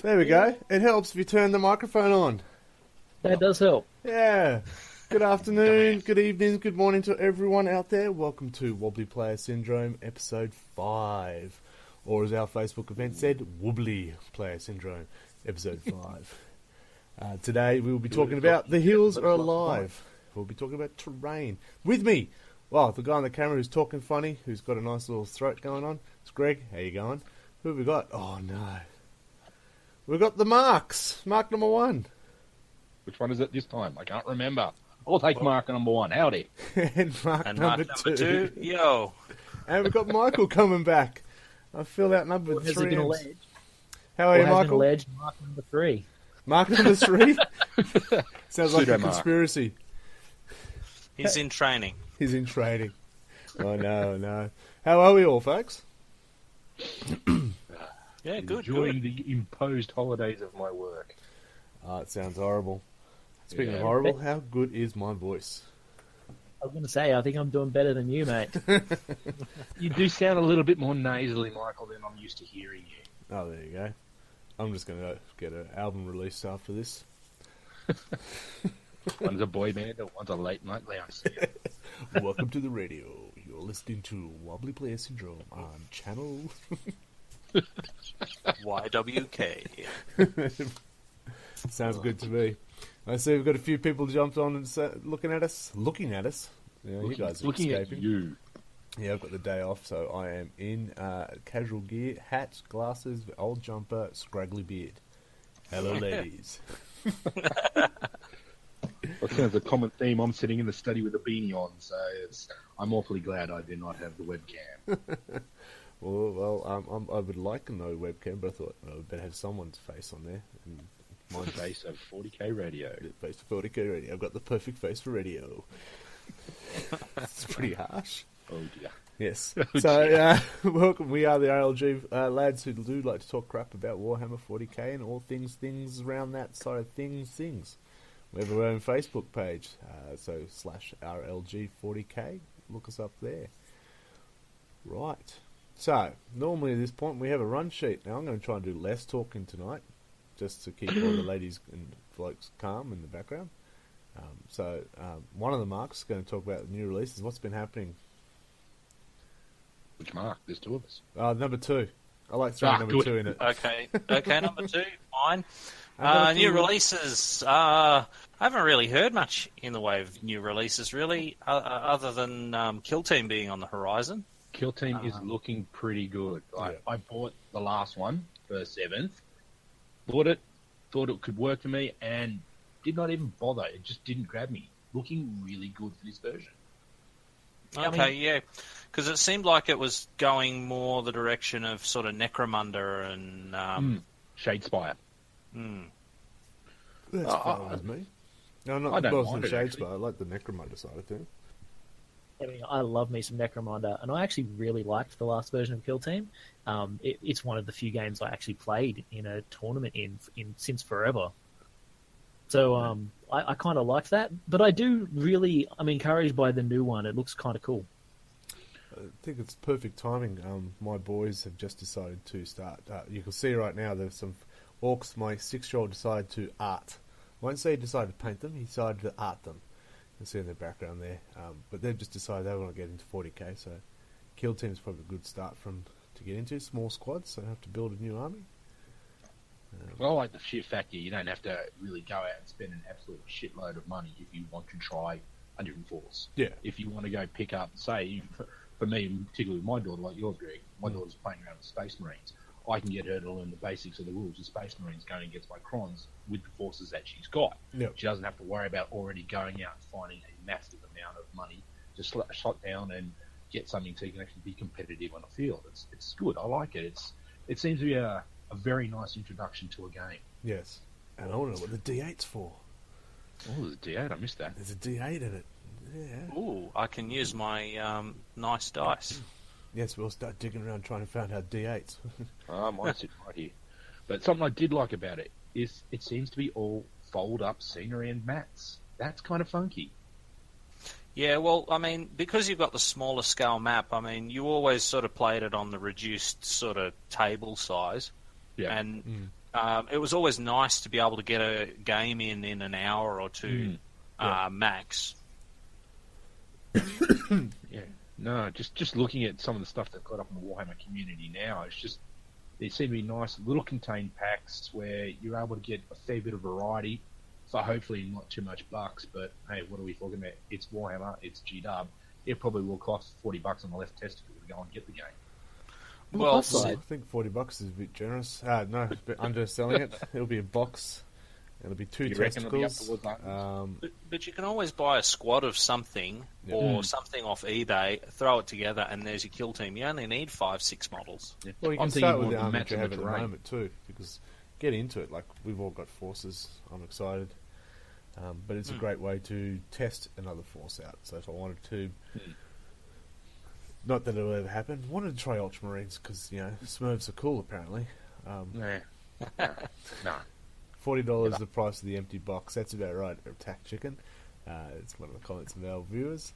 There we go. It helps if you turn the microphone on. That does help. Yeah. Good afternoon, good evening, good morning to everyone out there. Welcome to Wobbly Player Syndrome, Episode 5. Or as our Facebook event said, Wobbly Player Syndrome, Episode 5. Today we will be talking about The Hills Are Alive. We'll be talking about terrain. With me, well, the guy on the camera who's talking funny, who's got a nice little throat going on. It's Greg. How you going? Who have we got? Oh, no. We've got the Marks. Mark number 1. Which one is it this time? I can't remember. I'll take mark number 1. Howdy. and Mark number 2. Yo. And we've got Michael coming back. I filled out number 3. How are you, Michael? Mark number 3. Mark number 3? Sounds like a conspiracy. He's in training. He's in training. Oh, no. How are we all, folks? Yeah, good. Enjoying the imposed holidays of my work. Oh, it sounds horrible. Speaking of horrible, how good is my voice? I was going to say, I think I'm doing better than you, mate. You do sound a little bit more nasally, Michael, than I'm used to hearing you. Oh, there you go. I'm just going to get an album released after this. One's a boy band and one's a late night lounge. Welcome to the radio. You're listening to Wobbly Player Syndrome on channel... YWK. Sounds good to me. I see we've got a few people jumped on and looking at us. Yeah, you guys are escaping. At you. Yeah, I've got the day off, so I am in casual gear, hat, glasses, old jumper, scraggly beard. Hello, ladies. That sounds a common theme. I'm sitting in the study with a beanie on, so I'm awfully glad I do not have the webcam. Well, I would like no webcam, but I thought I would better have someone's face on there. And my face of 40k radio. Face for 40k radio. I've got the perfect face for radio. It's pretty harsh. Oh dear. Yes. So, welcome. We are the RLG lads who do like to talk crap about Warhammer 40k and all things around that side of things. We have our own Facebook page, so /RLG 40k. Look us up there. Right. So, normally at this point we have a run sheet. Now I'm going to try and do less talking tonight, just to keep all the ladies and blokes calm in the background. One of the Marks is going to talk about the new releases. What's been happening? Which Mark? There's 2 of us. Number 2. I like throwing number 2 in it. Okay, number 2, fine. New releases. I haven't really heard much in the way of new releases, really, other than Kill Team being on the horizon. Kill Team is looking pretty good. I bought the last one for 7th. Bought it, thought it could work for me, and did not even bother. It just didn't grab me. Looking really good for this version. Okay, yeah. Because it seemed like it was going more the direction of sort of Necromunda and... Shadespire. That's fine with me. No, not the boss and Shadespire. I like the Necromunda side of things. I mean, I love me some Necromunda, and I actually really liked the last version of Kill Team. It's one of the few games I actually played in a tournament in since forever. So I kind of liked that, but I'm encouraged by the new one. It looks kind of cool. I think it's perfect timing. My boys have just decided to start. You can see right now there's some orcs. My 6-year-old decided to art. I won't say he decided to paint them. He decided to art them. You can see in the background there. But they've just decided they want to get into 40k. So Kill Team is probably a good start to get into. Small squads, so they don't have to build a new army. Well, I like the sheer fact that you don't have to really go out and spend an absolute shitload of money if you want to try a different force. Yeah. If you want to go pick up, say, for me, particularly with my daughter, like yours, Greg, my daughter's playing around with Space Marines. I can get her to learn the basics of the rules of Space Marines going against my Crons with the forces that she's got. Yep. She doesn't have to worry about already going out and finding a massive amount of money to shot down and get something so you can actually be competitive on the field. It's good. I like it. It seems to be a very nice introduction to a game. Yes. And I want to know what the D8's for. Oh, there's a D8. I missed that. There's a D8 in it. Yeah. Ooh, I can use my nice dice. Yes, we'll start digging around trying to find out D8s. Mine's sitting right here. But something I did like about it is it seems to be all fold-up scenery and mats. That's kind of funky. Yeah, well, I mean, because you've got the smaller scale map, I mean, you always sort of played it on the reduced sort of table size. Yeah. And it was always nice to be able to get a game in an hour or two max. Yeah. No, just looking at some of the stuff they've got up in the Warhammer community now, it's just there seem to be nice little contained packs where you're able to get a fair bit of variety for hopefully not too much bucks. But hey, what are we talking about? It's Warhammer, it's G-Dub. It probably will cost $40 on the left testicle to go and get the game. Well, I think $40 is a bit generous. No, a bit underselling it. It'll be a box. It'll be 2 testicles. But you can always buy a squad of something or something off eBay, throw it together, and there's your kill team. You only need 5-6 models. Yeah. Well, you can start with the army that you have at the moment too, because get into it. Like, we've all got forces. I'm excited. But it's a great way to test another force out. So if I wanted to, not that it'll ever happen, wanted to try Ultramarines because, Smurfs are cool apparently. No. $40 the price of the empty box. That's about right. Attack Chicken. It's one of the comments of our viewers.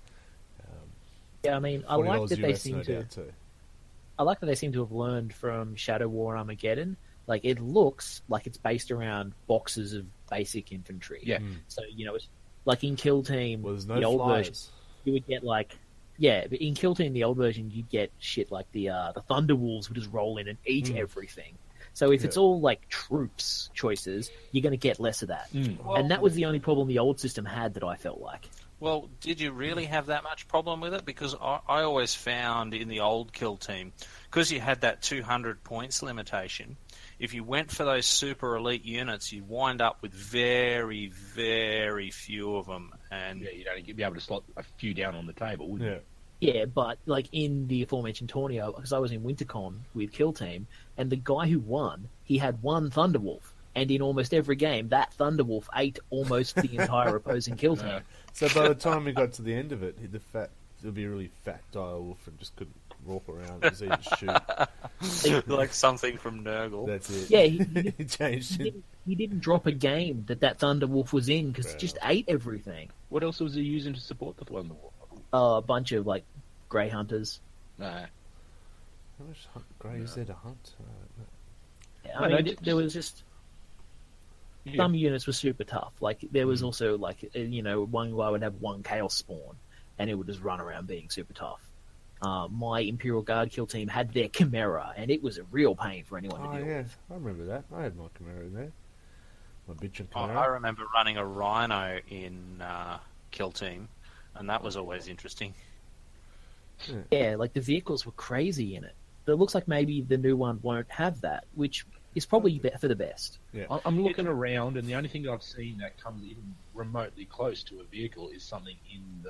I mean, I like that they seem to. I like that they seem to have learned from Shadow War Armageddon. Like, it looks like it's based around boxes of basic infantry. Yeah. So, it's like in Kill Team, Well, there's no the old flyers. version, you would get like, but in Kill Team, the old version, you'd get shit like the Thunderwolves would just roll in and eat everything. So if it's all like troops choices, you're going to get less of that. Well, and that was the only problem the old system had that I felt like. Well, did you really have that much problem with it? Because I always found in the old Kill Team, because you had that 200 points limitation, if you went for those super elite units, you wind up with very, very few of them. And you'd only be able to slot a few down on the table, wouldn't you? Yeah, but like in the aforementioned Tornio, because I was in Wintercon with Kill Team, and the guy who won, he had one Thunderwolf, and in almost every game, that Thunderwolf ate almost the entire opposing Kill Team. So by the time we got to the end of it, it'll be a really fat direwolf and just couldn't walk around because he just shoot. like something from Nurgle. That's it. Yeah, he changed it. He didn't drop a game that Thunderwolf was in because it just ate everything. What else was he using to support the Thunderwolf? A bunch of like Grey Hunters. How much grey is there to hunt? I mean, there was just some units were super tough. Like there was also like one guy would have one Chaos Spawn, and it would just run around being super tough. My Imperial Guard Kill Team had their Chimera, and it was a real pain for anyone to deal with. I remember that. I had my Chimera in there. My bitch and Chimera. I remember running a Rhino in Kill Team, and that was always interesting. Yeah, like the vehicles were crazy in it. But it looks like maybe the new one won't have that, which is probably for the best. Yeah. I'm looking around, and the only thing I've seen that comes even remotely close to a vehicle is something in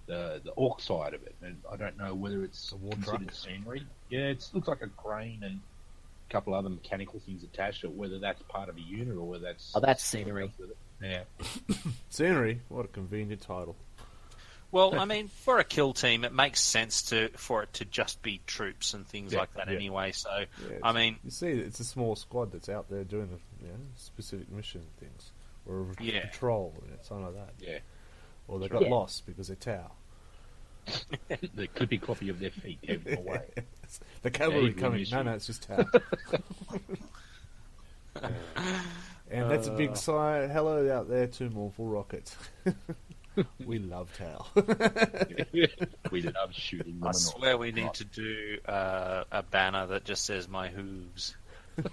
the orc side of it, and I don't know whether it's considered scenery. Yeah, it looks like a crane and a couple other mechanical things attached to it, whether that's part of a unit or whether that's... Oh, that's scenery. Yeah. Scenery? What a convenient title. Well, I mean, for a kill team, it makes sense for it to just be troops and things like that anyway. So, I mean, you see, it's a small squad that's out there doing specific mission things, or a patrol, something like that. Yeah, or they got lost because they're Tau. The clippy cloppy of their feet gave them away. The cavalry coming. No, it's just Tau. And that's a big sigh. Hello out there to Mournful Rocket. We love Tau. We love shooting them. I swear we need to do a banner that just says "My hooves."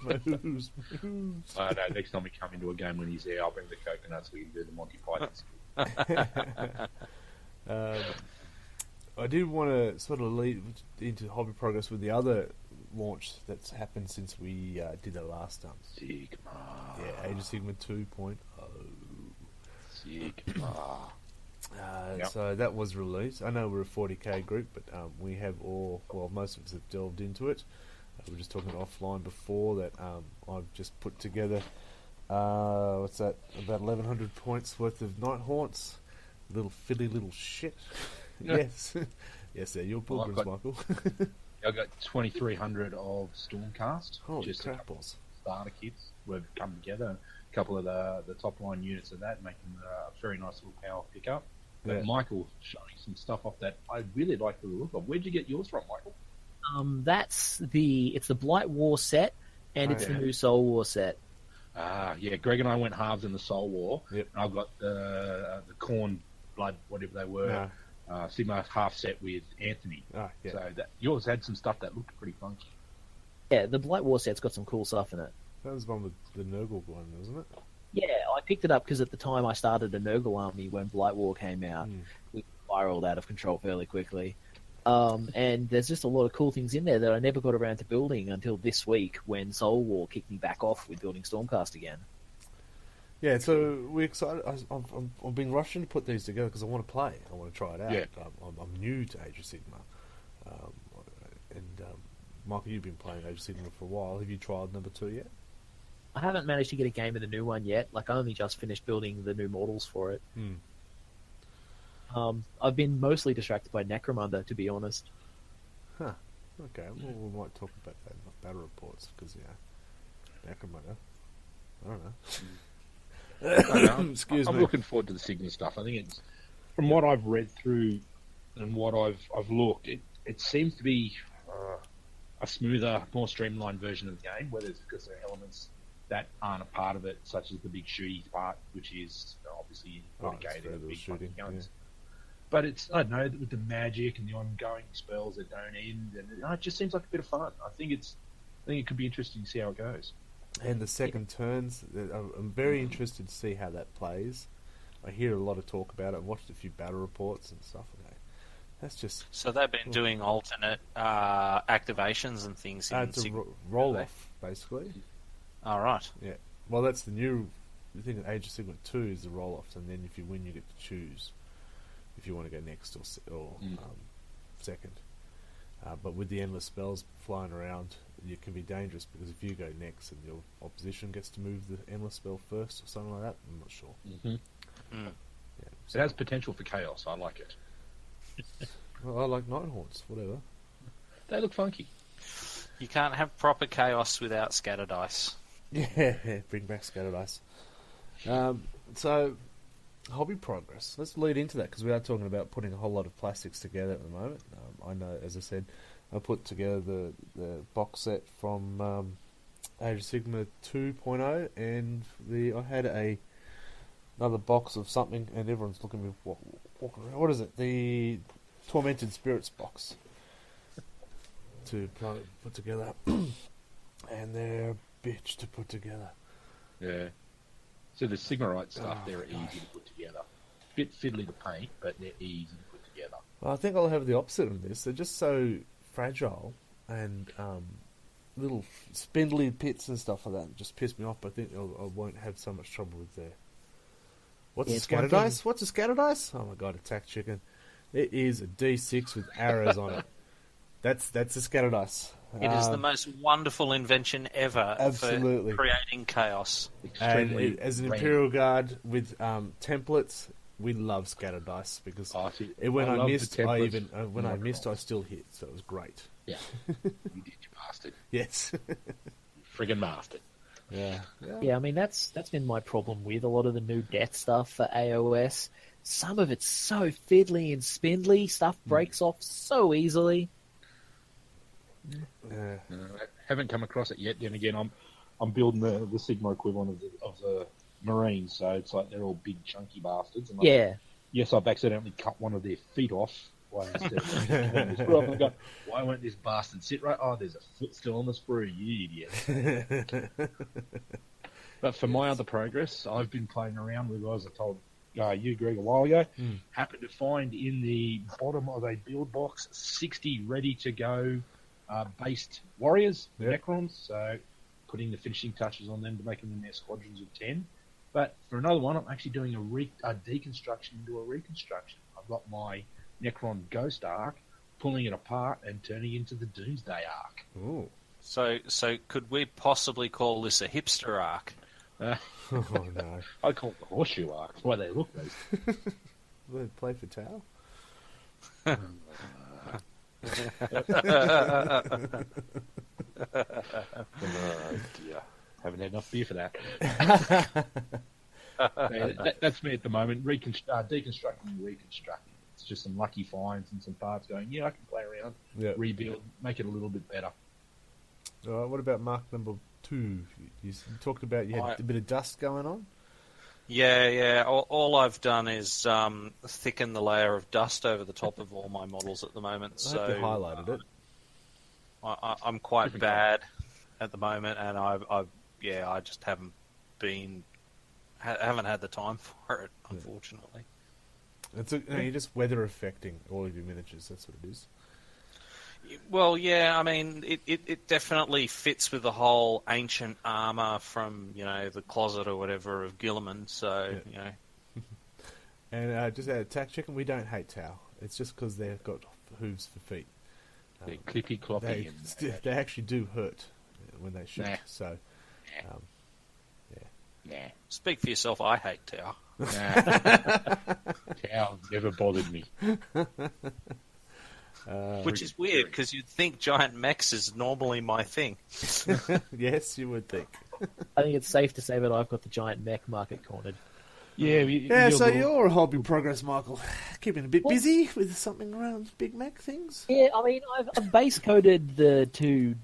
My hooves. No, next time we come into a game when he's there, I'll bring the coconuts. We can do the Monty Python. I do want to sort of lead into Hobby Progress with the other launch that's happened since we did our last time. Sigma. Yeah, Age of Sigma 2.0. Sigma. So that was released. I know we're a 40k group, but we have most of us have delved into it. We were just talking offline before that. I've just put together what's that? About 1,100 points worth of Night Haunts. Little filly little shit. Yes, yes, they're your pilgrims, Michael. I got 2,300 of Stormcast. Holy just crapples. Starter kits. We've come together. A couple of the top line units of that, making a very nice little power pickup. But Michael showing some stuff off that I really like the look of. Where'd you get yours from, Michael? It's the Blight War set, And it's yeah. the new Soul War set. Yeah. Greg and I went halves in the Soul War. Yep. And I've got the Corn Blood, whatever they were, Sigma half set with Anthony. Oh, yeah. So yours had some stuff that looked pretty funky. Yeah, the Blight War set's got some cool stuff in it. That was one with the Nurgle one, wasn't it? Yeah, I picked it up because at the time I started a Nurgle army when Blight War came out. We spiraled out of control fairly quickly. And there's just a lot of cool things in there that I never got around to building until this week when Soul War kicked me back off with building Stormcast again. Yeah, so we're excited. I've been rushing to put these together because I want to play. I want to try it out. Yeah. I'm new to Age of Sigma. Michael, you've been playing Age of Sigma for a while. Have you tried number 2 yet? I haven't managed to get a game of the new one yet. Like, I only just finished building the new models for it. I've been mostly distracted by Necromunda, to be honest. Huh. Okay, well, we might talk about that in the battle reports because, Necromunda. I don't know. Excuse me. I'm looking forward to the Sigma stuff. I think it's, from what I've read through and what I've looked, it seems to be a smoother, more streamlined version of the game, whether it's because there are elements that aren't a part of it, such as the big shooty part, which is obviously dedicated to big fucking guns. But it's, I don't know, with the magic and the ongoing spells that don't end, and it just seems like a bit of fun. I think it could be interesting to see how it goes. And the second turns, I'm very interested to see how that plays. I hear a lot of talk about it. I've watched a few battle reports and stuff. That's just... So they've been doing alternate activations and things. It's a roll-off, basically. All right. Yeah. Well, that's the new thing in Age of Sigma 2 is the roll-offs, and then if you win, you get to choose if you want to go next or second. But with the endless spells flying around, it can be dangerous because if you go next and your opposition gets to move the endless spell first or something like that, I'm not sure. Yeah, so it has potential for chaos. I like it. Well, I like Nighthawks, whatever. They look funky. You can't have proper chaos without scatter dice. Yeah, bring back scatter dice. So, hobby progress. Let's lead into that because we are talking about putting a whole lot of plastics together at the moment. I know, as I said, I put together the box set from Age of Sigma 2.0, and I had another box of something, and everyone's looking at me walking around. What is it? The Tormented Spirits box to put together, and they're a bitch to put together. Yeah. So the Sigmarite stuff, they're easy to put together. Bit fiddly to paint, but they're easy to put together. Well, I think I'll have the opposite of this. They're just so fragile and little spindly pits and stuff like that just piss me off. But I think I won't have so much trouble with their... What's a scatter dice? What's a scatter dice? Oh my god, attack chicken. It is a D6 with arrows on it. That's a scatter dice. It is the most wonderful invention ever absolutely. For creating chaos. And as an Imperial Guard with templates, we love scatter dice because when I missed, I still hit, so it was great. Yeah, you did, you bastard. Yes, friggin' bastard. Yeah, I mean that's been my problem with a lot of the new death stuff for AOS. Some of it's so fiddly and spindly, stuff breaks off so easily. I haven't come across it yet. Then again, I'm building the Sigma equivalent of the Marines, so it's like they're all big chunky bastards. And yes, I've accidentally cut one of their feet off. Why won't this bastard sit right? Oh, there's a foot still on the sprue, you idiot. But for my other progress, I've been playing around with, as I told you, Greg, a while ago. Happened to find in the bottom of a build box 60 ready to go based warriors, Necrons. So putting the finishing touches on them to make them in their squadrons of 10. But for another one, I'm actually doing a deconstruction into a reconstruction. I've got my Necron Ghost Arc, pulling it apart and turning it into the Doomsday Arc. Ooh. So could we possibly call this a hipster arc? Oh no! I call it the Horseshoe Arc. That's why they look nice. They play for Tau. Oh dear! Haven't had enough beer for that. That's me at the moment. Deconstructing and reconstructing. It's just some lucky finds and some parts going, I can play around, rebuild, make it a little bit better. All right, what about mark number 2. You talked about you had a bit of dust going on. Yeah. All I've done is thicken the layer of dust over the top of all my models at the moment. I hope you highlighted it. I'm quite bad at the moment, and I just haven't had the time for it, unfortunately. You're just weather affecting all of your miniatures. That's what it is. Well, yeah, I mean, it definitely fits with the whole ancient armor from, the closet or whatever of Gilliman, so, And just a tack chicken, we don't hate Tau. It's just because they've got hooves for feet. They're clippy cloppy. They actually do hurt when they shoot. Nah. So, Nah. Speak for yourself, I hate Tau. Tau never bothered me. Which is weird, because you'd think giant mechs is normally my thing. Yes, you would think. I think it's safe to say that I've got the giant mech market cornered. Yeah, so you're a hobby progress, Michael. Keeping a bit busy with something around big mech things? Yeah, I mean, I've base coded the two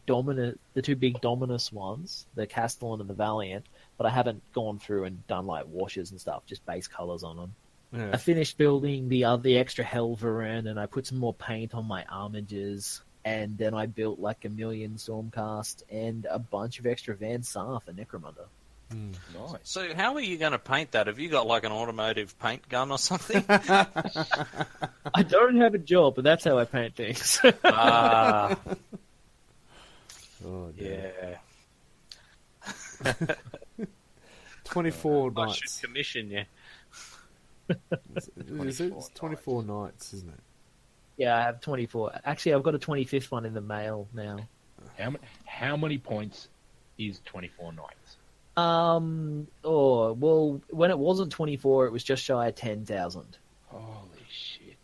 big Dominus ones, the Castellan and the Valiant, but I haven't gone through and done like washes and stuff, just base colors on them. Yeah. I finished building the extra Helverin, and I put some more paint on my armigers, and then I built like a million Stormcast and a bunch of extra Van Sar for Necromunda. Nice. So how are you going to paint that? Have you got like an automotive paint gun or something? I don't have a job, but that's how I paint things. Ah, Oh, yeah. 24 I nights. should commission you. It's 24 nights, isn't it? Yeah, I have 24. Actually, I've got a 25th one in the mail now. How many points is 24 nights? When it wasn't 24, it was just shy of 10,000. Holy shit.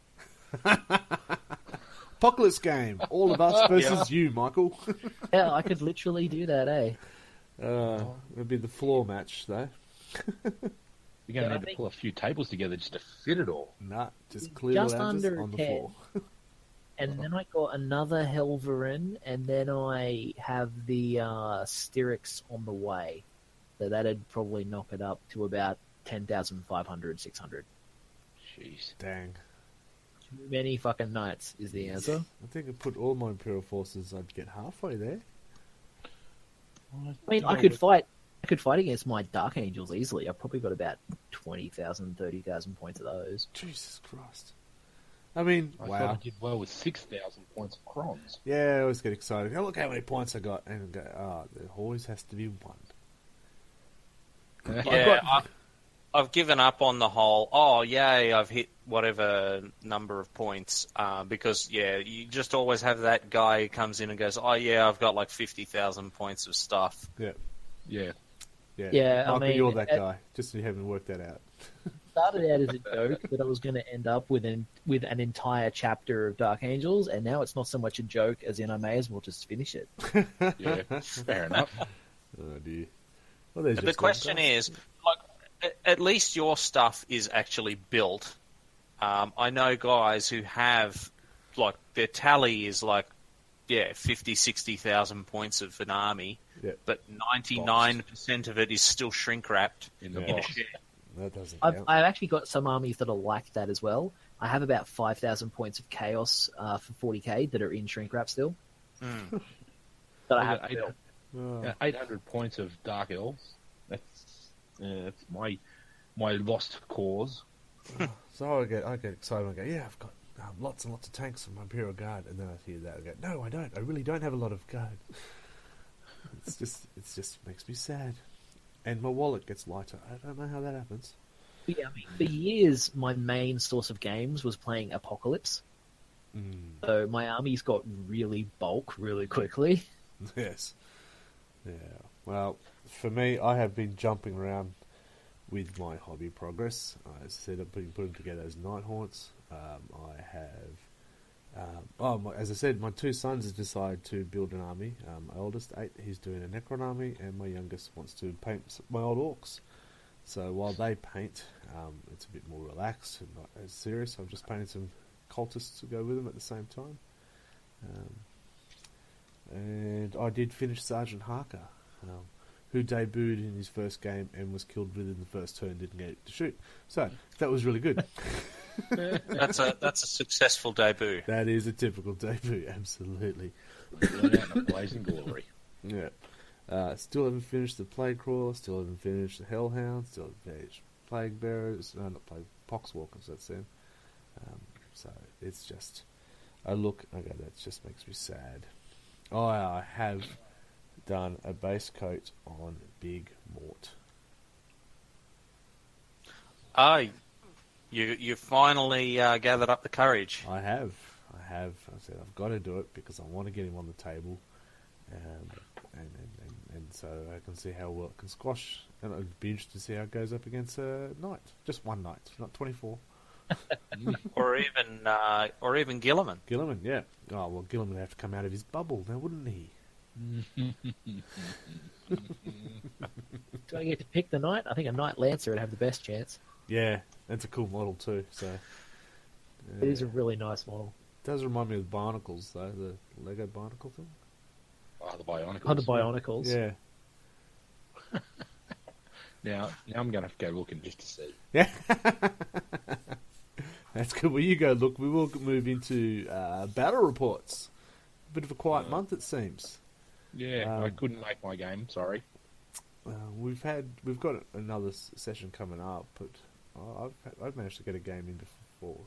Apocalypse game. All of us versus you, Michael. Yeah, I could literally do that, eh? It'd be the floor match, though. You're going to need to pull a few tables together just to fit it all. Nah, just clear Just the lounges under on the 10. floor. And then I got another Helverin, and then I have the Styrics on the way. So that'd probably knock it up to about 10,500, 600. Jeez. Dang. Too many fucking nights is the answer. I think I'd put all my Imperial forces, I'd get halfway there. I mean, I could fight against my Dark Angels easily. I've probably got about 20,000, 30,000 points of those. Jesus Christ. I mean, I wow. thought I did well with 6,000 points of crons. Yeah, I always get excited. Oh, look how many points I got. And go, there always has to be one. Yeah, I've given up on the whole, oh, yay, I've hit whatever number of points, because, you just always have that guy who comes in and goes, oh, yeah, I've got like 50,000 points of stuff. Yeah. Yeah. Yeah, I Michael, mean, you're that guy. Just so you haven't worked that out. Started out as a joke that I was going to end up with an entire chapter of Dark Angels, and now it's not so much a joke as in I may as well just finish it. Yeah, fair enough. Oh, dear. Well, there's The question is, like, at least your stuff is actually built. I know guys who have, like, their tally is like, 50, 60,000 points of an army, but 99% of it is still shrink-wrapped In the in a box. shed. That doesn't I've count. actually got some armies that are like that as well. I have about 5,000 points of Chaos for 40k that are in shrink wrap still. That I have I built. Oh. 800 points of Dark Elves. That's my lost cause. So I get excited. I go, yeah, I've got lots and lots of tanks on my Imperial Guard, and then I hear that. I go, no, I don't. I really don't have a lot of guard. It just makes me sad, and my wallet gets lighter. I don't know how that happens. Yeah, I mean, for years, my main source of games was playing Apocalypse. So my armies got really bulk really quickly. Yes. Yeah. Well, for me, I have been jumping around with my hobby progress. As I said, I've been putting together those Night Haunts. I have... as I said, my two sons have decided to build an army. My oldest, 8, he's doing a Necron army, and my youngest wants to paint my old orcs. So while they paint, it's a bit more relaxed and not as serious. I'm just painting some cultists to go with them at the same time. And I did finish Sergeant Harker. who debuted in his first game and was killed within the first turn, didn't get to shoot. So that was really good. That's a successful debut. That is a typical debut, absolutely. Burn out in a blazing glory. Yeah. Still haven't finished the Plague Crawler, still haven't finished the Hellhound, still haven't finished Plague Bearers, no, not Plague, Poxwalkers, that's them. So it's just, I look, okay, that just makes me sad. Oh, I have done a base coat on Big Mort. Oh, you finally gathered up the courage. I have. I said I've got to do it because I want to get him on the table, and so I can see how well it can squash. And I'd be interested to see how it goes up against a knight. Just one knight, not 24. or even Gilliman. Gilliman, yeah. Oh well, Gilliman would have to come out of his bubble now, wouldn't he? Do I get to pick the knight? I think a knight lancer would have the best chance. Yeah, that's a cool model too. So It is a really nice model. It does remind me of Bionicles though, the Lego Bionicle thing. Oh, the Bionicles. Oh, the Bionicles. Yeah. Now I'm going to have to go looking just to see. Yeah. That's good. Well, you go look. We will move into battle reports. A bit of a quiet month, it seems. Yeah, I couldn't make my game. Sorry. We've got another session coming up, but I've managed to get a game in before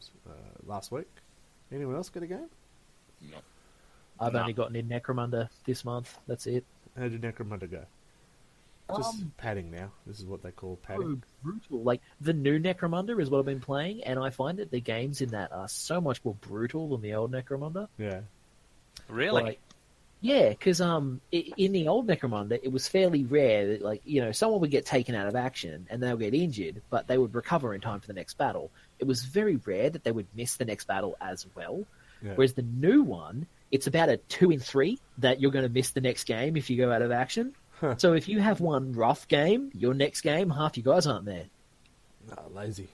last week. Anyone else get a game? No. I've only gotten in Necromunda this month. That's it. How did Necromunda go? Just padding now. This is what they call Oh, padding. brutal. Like, the new Necromunda is what I've been playing, and I find that the games in that are so much more brutal than the old Necromunda. Yeah. Really? Like, yeah, because in the old Necromunda, it was fairly rare that, like, someone would get taken out of action and they'll get injured, but they would recover in time for the next battle. It was very rare that they would miss the next battle as well. Yeah. Whereas the new one, it's about a 2 in 3 that you're going to miss the next game if you go out of action. Huh. So if you have one rough game, your next game, half your guys aren't there. Lazy.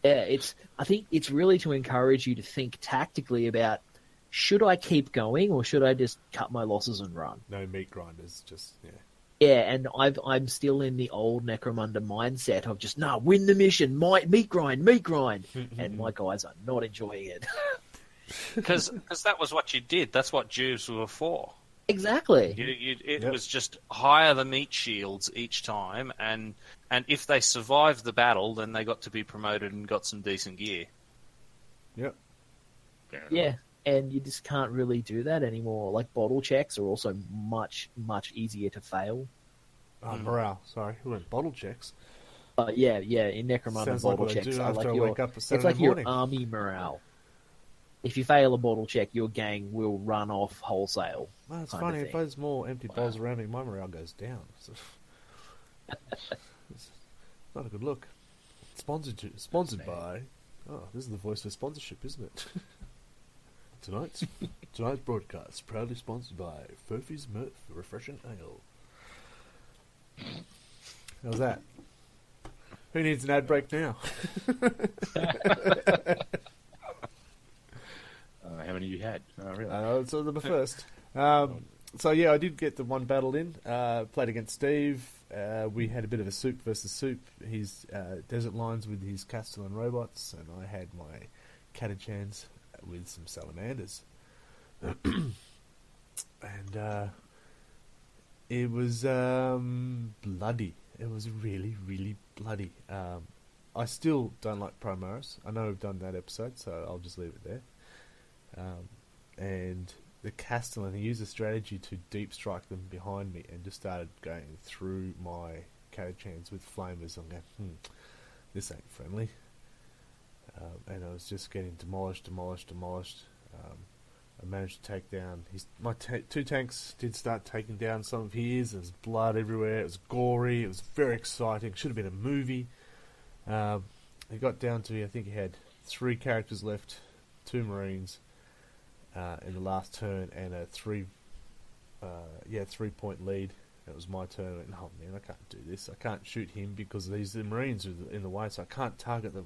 Yeah, I think it's really to encourage you to think tactically about, should I keep going or should I just cut my losses and run? No meat grinders, just, yeah. Yeah, and I'm still in the old Necromunda mindset of just, win the mission, meat grind, and my guys are not enjoying it. Because that was what you did. That's what Jews were for. Exactly. It was just hire the meat shields each time, and if they survived the battle, then they got to be promoted and got some decent gear. Yep. Yeah, and you just can't really do that anymore. Like, bottle checks are also much, much easier to fail. Morale, sorry. We went bottle checks. Yeah, in Necromunda, Sounds bottle like what I checks do are after like I wake up a it's Saturday like morning. your army morale. If you fail a bottle check, your gang will run off wholesale. Well, it's kind funny. of If thing. there's more empty bowls around me, my morale goes down. So it's not a good look. Sponsored by... Oh, this is the voice for sponsorship, isn't it? Tonight's broadcast proudly sponsored by Furphy's Mirth Refreshing Ale. How's that? Who needs an ad break now? How many you had? Oh, really? So the first. So yeah, I did get the one battle in. Played against Steve. We had a bit of a soup versus soup. His desert lines with his Castellan robots, and I had my Catachans with some salamanders. And it was bloody. It was really, really bloody. I still don't like Primaris. I know we've done that episode, so I'll just leave it there. And the Castellan, he used a strategy to deep strike them behind me and just started going through my Catachans with flamers. I'm going, this ain't friendly. And I was just getting demolished. I managed to take down my two tanks. Did start taking down some of his. There was blood everywhere. It was gory. It was very exciting. Should have been a movie. He got down to, I think he had 3 characters left, 2 Marines in the last turn, and a 3-point lead. It was my turn. I went, oh man, I can't do this. I can't shoot him because the Marines are in the way, so I can't target the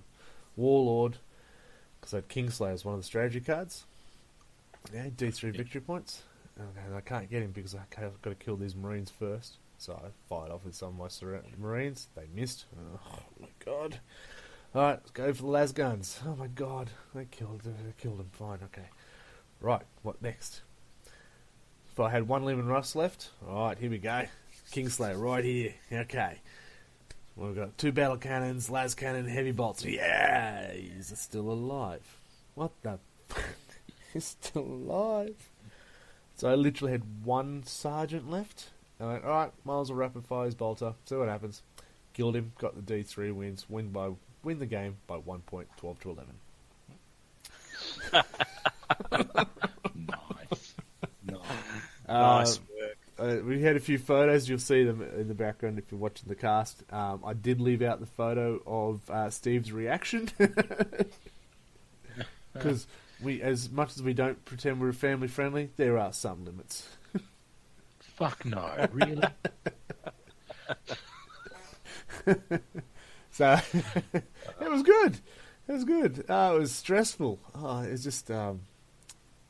Warlord because I had Kingslayer as one of the strategy cards. Yeah, D3 victory points. And I can't get him because I've got to kill these Marines first. So I fired off with some of my Marines. They missed. Oh my god. Alright, let's go for the las guns. Oh my god. They killed him. Fine, okay. Right, what next? If I had one Lemon Rust left, alright, here we go. Kingslayer right here. Okay. We've got 2 battle cannons, las cannon, heavy bolts. Yeah, he's still alive. What the? He's still alive. So I literally had 1 sergeant left. I went, alright, might as well rapid fire his bolter. See what happens. Killed him, got the D3 wins, win the game by 1 point, 12 to 11. Nice. Nice work. We had a few photos. You'll see them in the background if you're watching the cast. I did leave out the photo of Steve's reaction because as much as we don't pretend we're family friendly, there are some limits. Fuck no, really? So it was good. It was good. It was stressful. It was just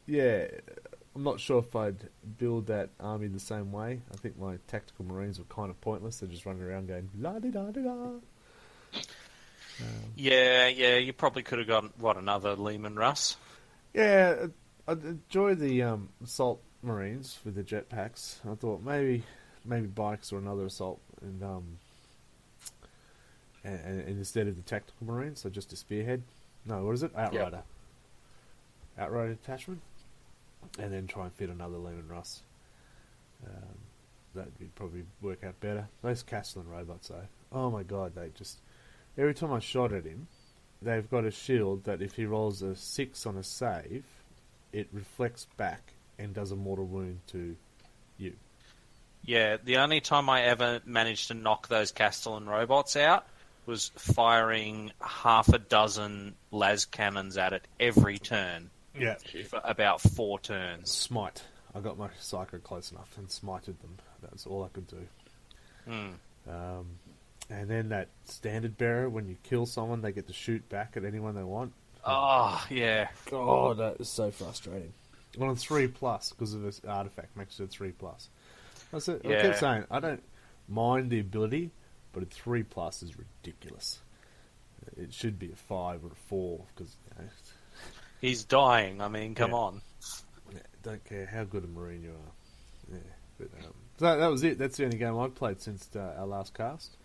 yeah. I'm not sure if I'd build that army the same way. I think my tactical Marines were kind of pointless. They're just running around going la-di-da-di-da. Yeah, you probably could have got another Lehman Russ. Yeah, I enjoy the assault Marines with the jetpacks. I thought maybe bikes or another assault, and instead of the tactical Marines, so just a spearhead. No, what is it? Outrider. Yep. Outrider detachment. And then try and fit another Lehman Russ. That would probably work out better. Those Castellan robots, though. Oh my god, they just... Every time I shot at him, they've got a shield that if he rolls a 6 on a save, it reflects back and does a mortal wound to you. Yeah, the only time I ever managed to knock those Castellan robots out was firing half a dozen las cannons at it every turn. Yeah. For about 4 turns. Smite. I got my psycho close enough and smited them. That's all I could do. And then that standard bearer, when you kill someone, they get to shoot back at anyone they want. Oh, yeah. Oh, that is so frustrating. On 3+, because of this artifact, makes it a 3+. That's it. I kept saying, I don't mind the ability, but a 3+ is ridiculous. It should be a 5 or a 4, because... He's dying. I mean, come on. Yeah, don't care how good a Marine you are. Yeah, but, so that was it. That's the only game I've played since our last cast.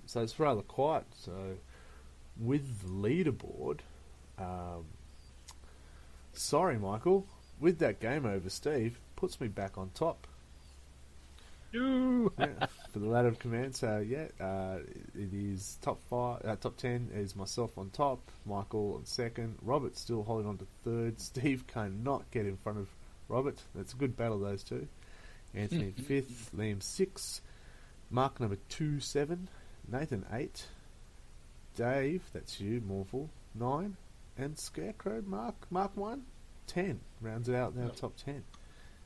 So it's rather quiet. So with the leaderboard, sorry, Michael, with that game over, Steve puts me back on top. Yeah, for the ladder of command. So it is top 10 is myself on top, Michael on second, Robert still holding on to third. Steve cannot get in front of Robert. That's a good battle, those two. Anthony 5th, Liam 6th, Mark number 2 7, Nathan 8, Dave, that's you, Morphle 9, and Scarecrow Mark 1 10 rounds it out in our top 10.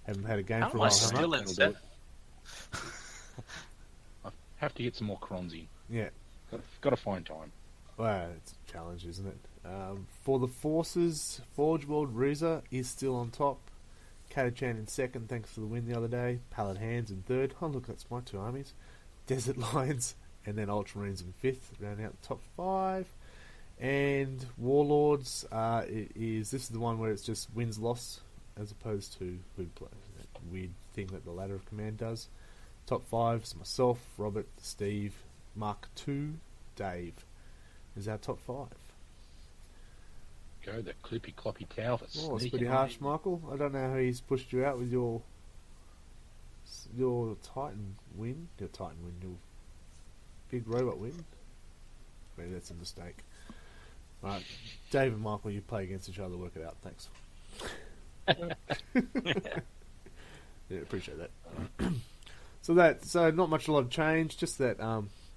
Haven't had a game for a while. Still in set? I have to get some more crons in. Yeah. Got to find time. Well, it's a challenge, isn't it? For the forces, Forge World Reza is still on top. Katachan in second, thanks for the win the other day. Pallid Hands in third. Oh, look, that's my 2 armies. Desert Lions, and then Ultramarines in fifth, rounding out the top 5. And Warlords, this is the one where it's just wins-loss, as opposed to that weird thing that the ladder of command does. Top 5 is myself, Robert, Steve, Mark 2, Dave is our top 5. Go the clippy cloppy towel. Oh, it's pretty harsh, Michael. I don't know how he's pushed you out with your Titan win. Your big robot win. Maybe that's a mistake. Right, Dave and Michael, you play against each other. Work it out. Thanks. Yeah, appreciate that. So not much, a lot of change. Just that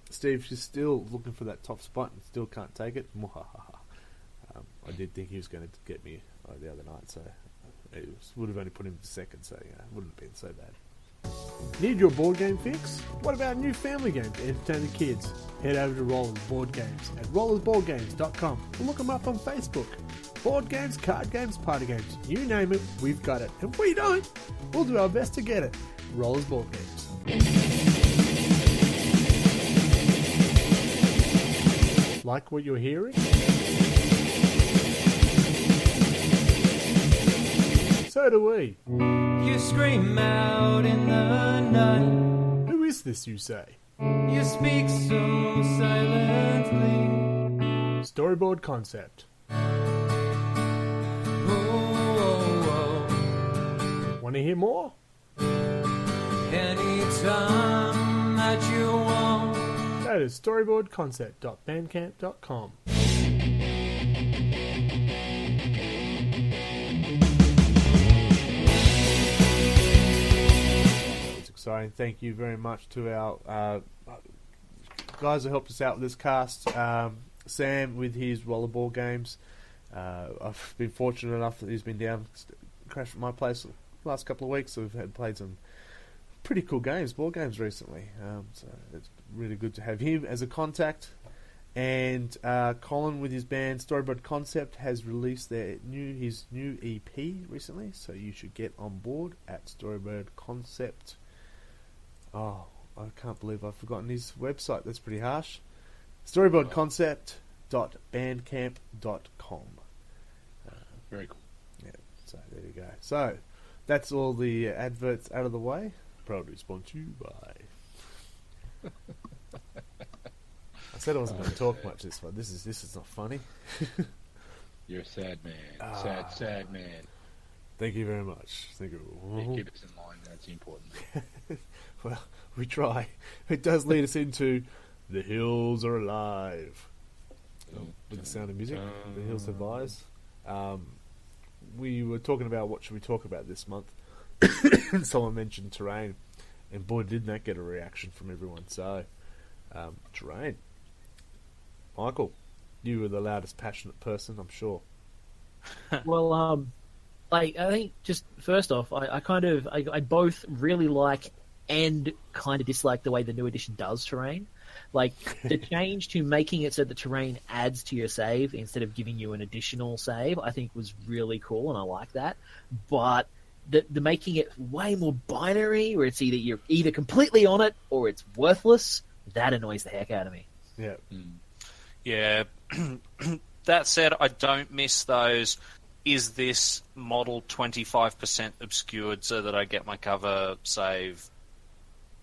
Steve is still looking for that top spot and still can't take it. I did think he was going to get me the other night, so it would have only put him to second, so yeah, it wouldn't have been so bad. Need your board game fix? What about new family games to entertain the kids? Head over to Rollers Board Games at rollersboardgames.com and look them up on Facebook. Board games, card games, party games, you name it, we've got it. And if we don't, we'll do our best to get it. Rollers Board Games. Like what you're hearing? So do we. You scream out in the night. Who is this, you say? You speak so silently. Storyboard concept. Oh, Want to hear more? anytime that you want. Go to storyboardconcept.bandcamp.com. It's exciting. Thank you very much to our guys who helped us out with this cast. Sam with his rollerball games. I've been fortunate enough that he's been down, crashed at my place the last couple of weeks. So we've played some pretty cool games, board games recently. So it's really good to have him as a contact. And Colin with his band Storyboard Concept has released his new EP recently. So you should get on board at Storyboard Concept. Oh, I can't believe I've forgotten his website. That's pretty harsh. Storyboardconcept.bandcamp.com. Very cool. Yeah, so there you go. So that's all the adverts out of the way. Proudly sponsored to you by. I said I wasn't going to talk much this one. This is not funny. You're a sad man. Sad man. Thank you very much. Thank you. Yeah, keep us in line. That's important. Well, we try. It does lead us into The Hills Are Alive. With the sound of music. The Hills Have Eyes. We were talking about what should we talk about this month. Someone mentioned terrain. And boy, didn't that get a reaction from everyone. So, terrain. Michael, you were the loudest passionate person, I'm sure. Well, I think just first off, I both really like and kind of dislike the way the new edition does terrain. Like the change to making it so the terrain adds to your save instead of giving you an additional save, I think was really cool, and I like that. But the making it way more binary, where it's you're either completely on it or it's worthless, that annoys the heck out of me. Yeah. Yeah. That said, I don't miss those. Is this model 25% obscured so that I get my cover save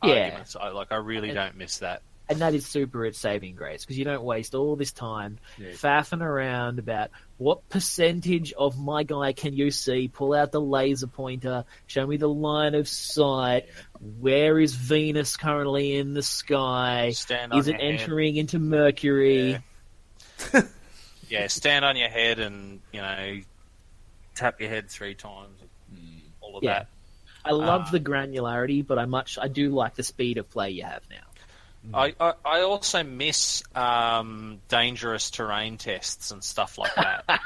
arguments? I really don't miss that. And that is super at saving grace, because you don't waste all this time faffing around about what percentage of my guy can you see, pull out the laser pointer, show me the line of sight, where is Venus currently in the sky, is it entering into Mercury? Yeah, stand on your head and, tap your head 3 times, all of that. I love the granularity, but I do like the speed of play you have now. I also miss dangerous terrain tests and stuff like that.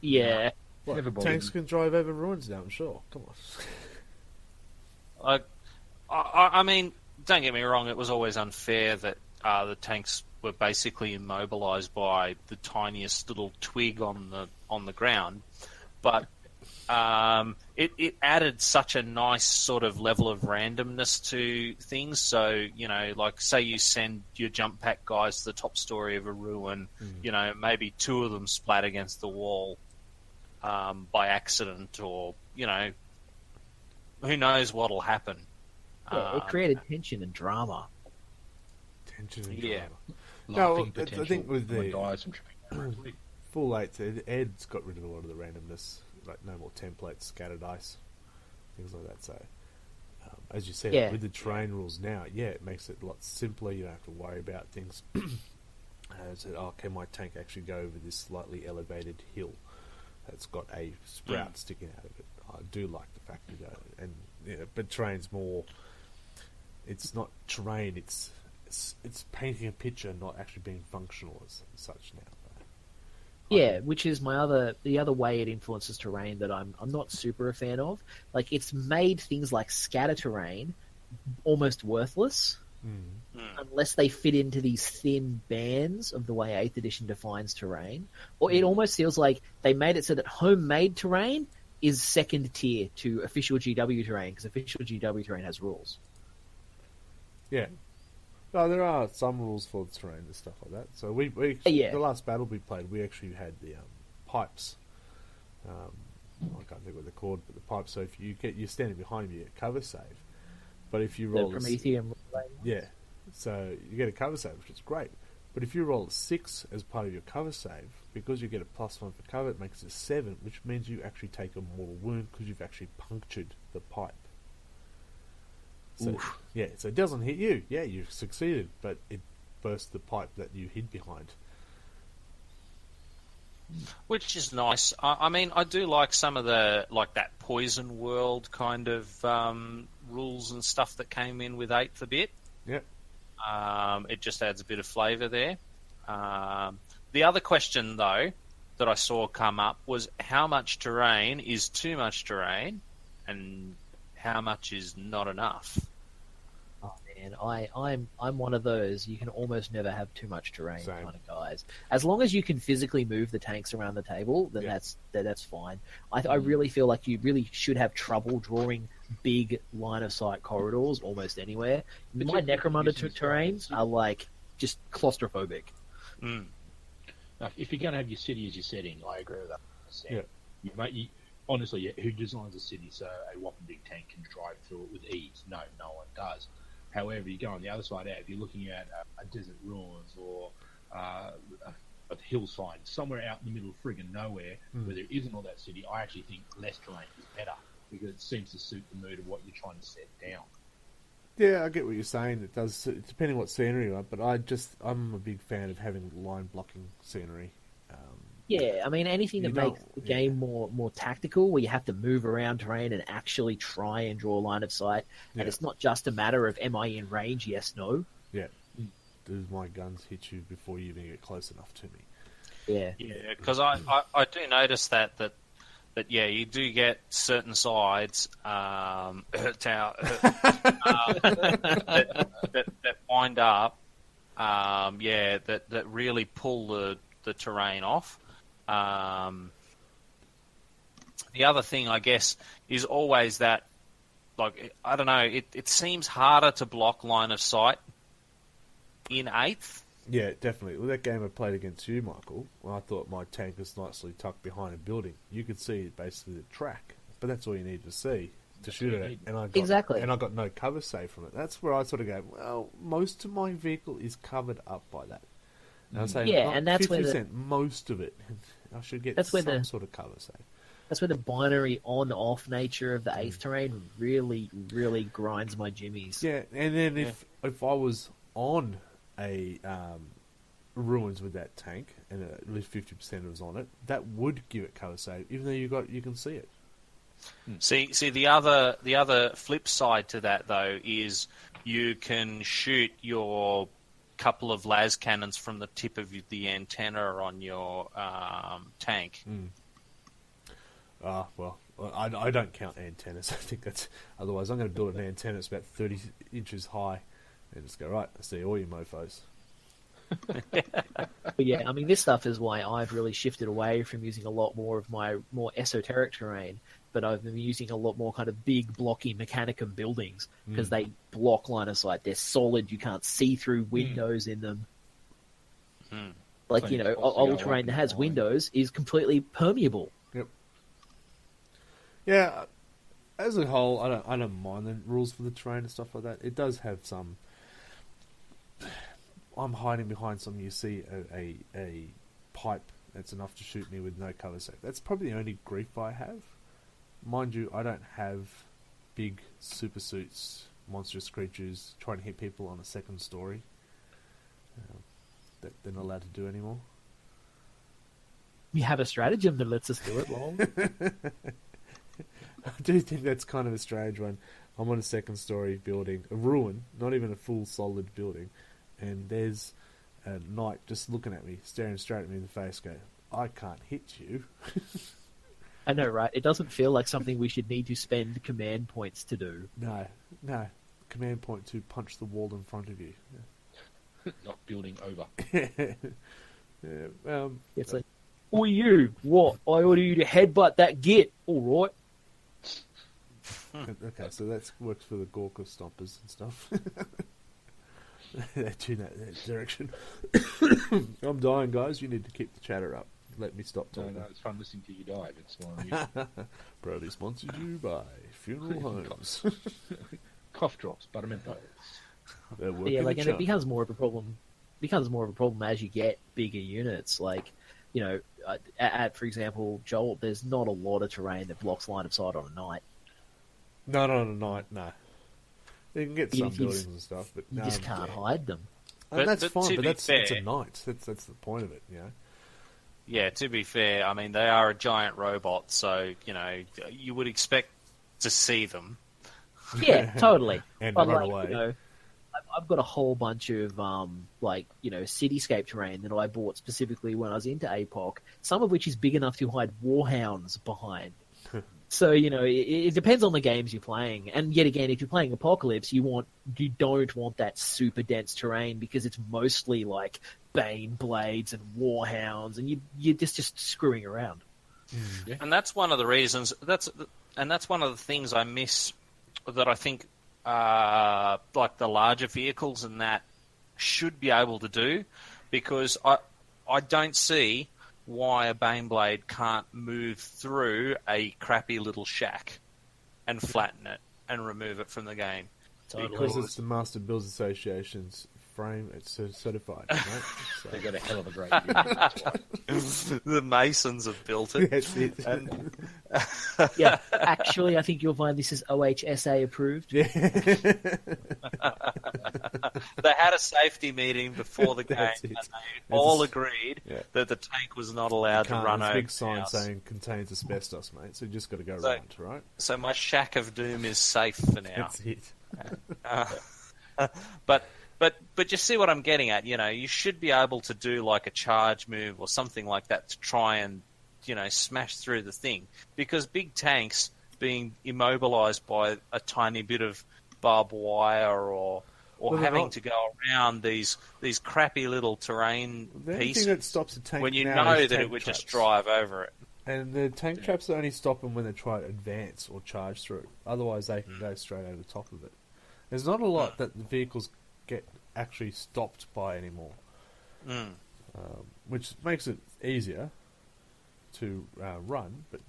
Yeah. Tanks can drive over ruins now, I'm sure. Come on. I mean, don't get me wrong, it was always unfair that the tanks were basically immobilized by the tiniest little twig on the ground, but it added such a nice sort of level of randomness to things. So, like say you send your jump pack guys to the top story of a ruin, maybe 2 of them splat against the wall by accident, or, who knows what'll happen. Yeah, it created tension and drama. Drama. No, I think with the full 8, Ed's got rid of a lot of the randomness. Like no more templates, scattered dice, things like that. So, as you said, with the terrain rules now, it makes it a lot simpler. You don't have to worry about things. Can my tank actually go over this slightly elevated hill that's got a sprout sticking out of it? I do like the fact you go, but terrain's more. It's not terrain. It's painting a picture, not actually being functional as such now. Yeah, which is the other way it influences terrain that I'm not super a fan of. Like, it's made things like scatter terrain almost worthless unless they fit into these thin bands of the way 8th edition defines terrain. Or it almost feels like they made it so that homemade terrain is second tier to official GW terrain, because official GW terrain has rules. Yeah. No, there are some rules for the terrain and stuff like that. So we Yeah. the last battle we played, we actually had the pipes. I can't think what they're called, but the pipes. So if you're standing behind me, you get cover save. But if you The roll Prometheum. yeah, so you get a cover save, which is great. But if you roll a 6 as part of your cover save, because you get a +1 for cover, it makes it a 7, which means you actually take a mortal wound because you've actually punctured the pipe. So, yeah, so it doesn't hit you. Yeah, you've succeeded, but it burst the pipe that you hid behind. Which is nice. I mean, I do like some of the that Poison World kind of rules and stuff that came in with 8th a bit. Yep. It just adds a bit of flavour there. The other question, though, that I saw come up was how much terrain is too much terrain, and how much is not enough. Oh man, I'm one of those. You can almost never have too much terrain Same. kind of guys. As long as you can physically move the tanks around the table, then Yeah. that's fine. I really feel like you really should have trouble drawing big line of sight corridors almost anywhere. My Necromunda terrains are like just claustrophobic. Mm. Now, if you're going to have your city as your setting, I agree with that. Yeah. Honestly, who designs a city so a whopping big tank can drive through it with ease? No one does. However, you go on the other side out, if you're looking at a desert ruins or a hillside, somewhere out in the middle of friggin' nowhere where there isn't all that city, I actually think less terrain is better because it seems to suit the mood of what you're trying to set down. Yeah, I get what you're saying. It does, depending what scenery you want, but I'm a big fan of having line blocking scenery. Yeah, I mean anything that You makes don't- the game more tactical, where you have to move around terrain and actually try and draw a line of sight, Yeah. and it's not just a matter of am I in range? Yes, no. Yeah. Does my guns hit you before you even get close enough to me? Yeah, Yeah, because I do notice that yeah, you do get certain sides that wind up, that really pull the terrain off. The other thing, I guess, is always that, like, I don't know, it seems harder to block line of sight in 8th. Yeah, definitely. Well, that game I played against you, Michael, I thought my tank was nicely tucked behind a building. You could see basically the track, but that's all you need to see to shoot it at. And I got no cover save from it. That's where I sort of go, well, most of my vehicle is covered up by that. And I'm saying, Yeah, and that's where 50%, most of it. I should get That's where some sort of cover save. that's where the binary on-off nature of the 8th terrain really, really grinds my jimmies. Yeah, and then if I was on a ruins with that tank and at least 50% was on it, that would give it cover save, even though you can see it. See, the other flip side to that though is you can shoot your couple of las cannons from the tip of the antenna on your tank. Well, I don't count antennas. I think that's otherwise I'm going to build an antenna that's about 30 inches high and just go, right, I see all you mofos. But yeah, I mean, this stuff is why I've really shifted away from using a lot more of my more esoteric terrain, but I've been using a lot more kind of big, blocky Mechanicum buildings because they block line of sight. They're solid. You can't see through windows in them. Like, So you old go terrain up that and has down. windows is completely permeable. Yep. Yeah, as a whole, I don't mind the rules for the terrain and stuff like that. It does have some. I'm hiding behind some. You see a pipe that's enough to shoot me with no cover save. That's probably the only grief I have. Mind you, I don't have big super suits, monstrous creatures trying to hit people on a second story. That they're not allowed to do anymore. We have a stratagem that lets us do it, lol. I do think that's kind of a strange one. I'm on a second story building, a ruin, not even a full solid building, and there's a knight just looking at me, staring straight at me in the face, go, I can't hit you. I know, right? It doesn't feel like something we should need to spend command points to do. No. Command point to punch the wall in front of you. Not building over. Yeah, It's like, oh, you, what? I order you to headbutt that git. All right. okay, so that works for the Gorka stompers and stuff. They're in that direction. I'm dying, guys. You need to keep the chatter up. Let me stop No, talking. it's fun listening to you dive. It's one Proudly sponsored you by Funeral Homes. cough drops, buttermint. They're But yeah, working like, the and it charm. becomes more of a problem. Becomes more of a problem as you get bigger units. Like, you know, for example, Joel, there's not a lot of terrain that blocks line of sight on a knight. No, not on a night, no. You can get some You buildings and stuff, but You just can't hide them. And that's but fine, to but be that's fair- a knight. That's the point of it, you know. Yeah, to be fair, I mean, they are a giant robot, so, you know, you would expect to see them. Yeah, totally. And But run like, away. you know, I've got a whole bunch of like, you know, cityscape terrain that I bought specifically when I was into APOC. Some of which is big enough to hide warhounds behind. So, you know, it depends on the games you're playing. And yet again, if you're playing Apocalypse, you don't want that super dense terrain because it's mostly like Bane blades and warhounds, and you're just screwing around. And that's one of the reasons. That's one of the things I miss. That I think, like the larger vehicles and that should be able to do, because I don't see why a Baneblade can't move through a crappy little shack and flatten it and remove it from the game. Because it's the Master Builders Association's frame, it's certified, right? So. They've got a hell of a great unit. That's why. The Masons have built it. That's it. And Yeah, actually, I think you'll find this is OHSA approved. Yeah. they had a safety meeting before the game, That's and it. they all agreed Yeah. that the tank was not allowed to run There's a over big sign the house. saying contains asbestos, mate. So you just got to go So- around, right? So my shack of doom is safe for now. That's it. But you see what I'm getting at. You know, you should be able to do like a charge move or something like that to try and, you know, smash through the thing. Because big tanks being immobilized by a tiny bit of barbed wire or Well, they're having not- to go around these crappy little terrain The only pieces thing that stops a tank when you now know is that tank it would just traps. drive over it. And the tank traps only stop them when they try to advance or charge through. Otherwise, they can go straight over the top of it. There's not a lot that the vehicles get actually stopped by anymore, which makes it easier to run, but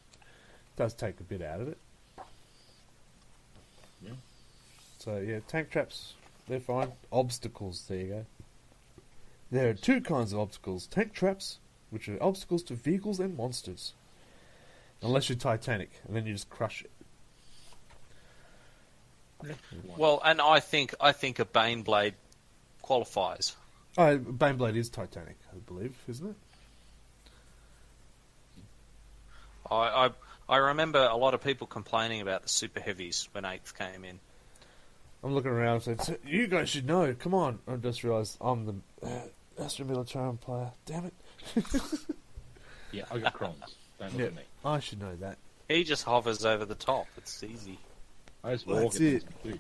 does take a bit out of it. Yeah. So yeah, tank traps, they're fine. Obstacles, there you go. There are two kinds of obstacles: tank traps, which are obstacles to vehicles and monsters. Unless you're Titanic, and then you just crush it. Well, and I think a Baneblade qualifies. Oh, Baneblade is Titanic, I believe, isn't it? I remember a lot of people complaining about the super heavies when 8th came in. I'm looking around and said, you guys should know, come on. I just realised I'm the Astra Militarum player. Damn it. Yeah, I got Crons. Don't look Yeah, at me. I should know that. He just hovers over the top. It's easy. I just That's walk it. Dude,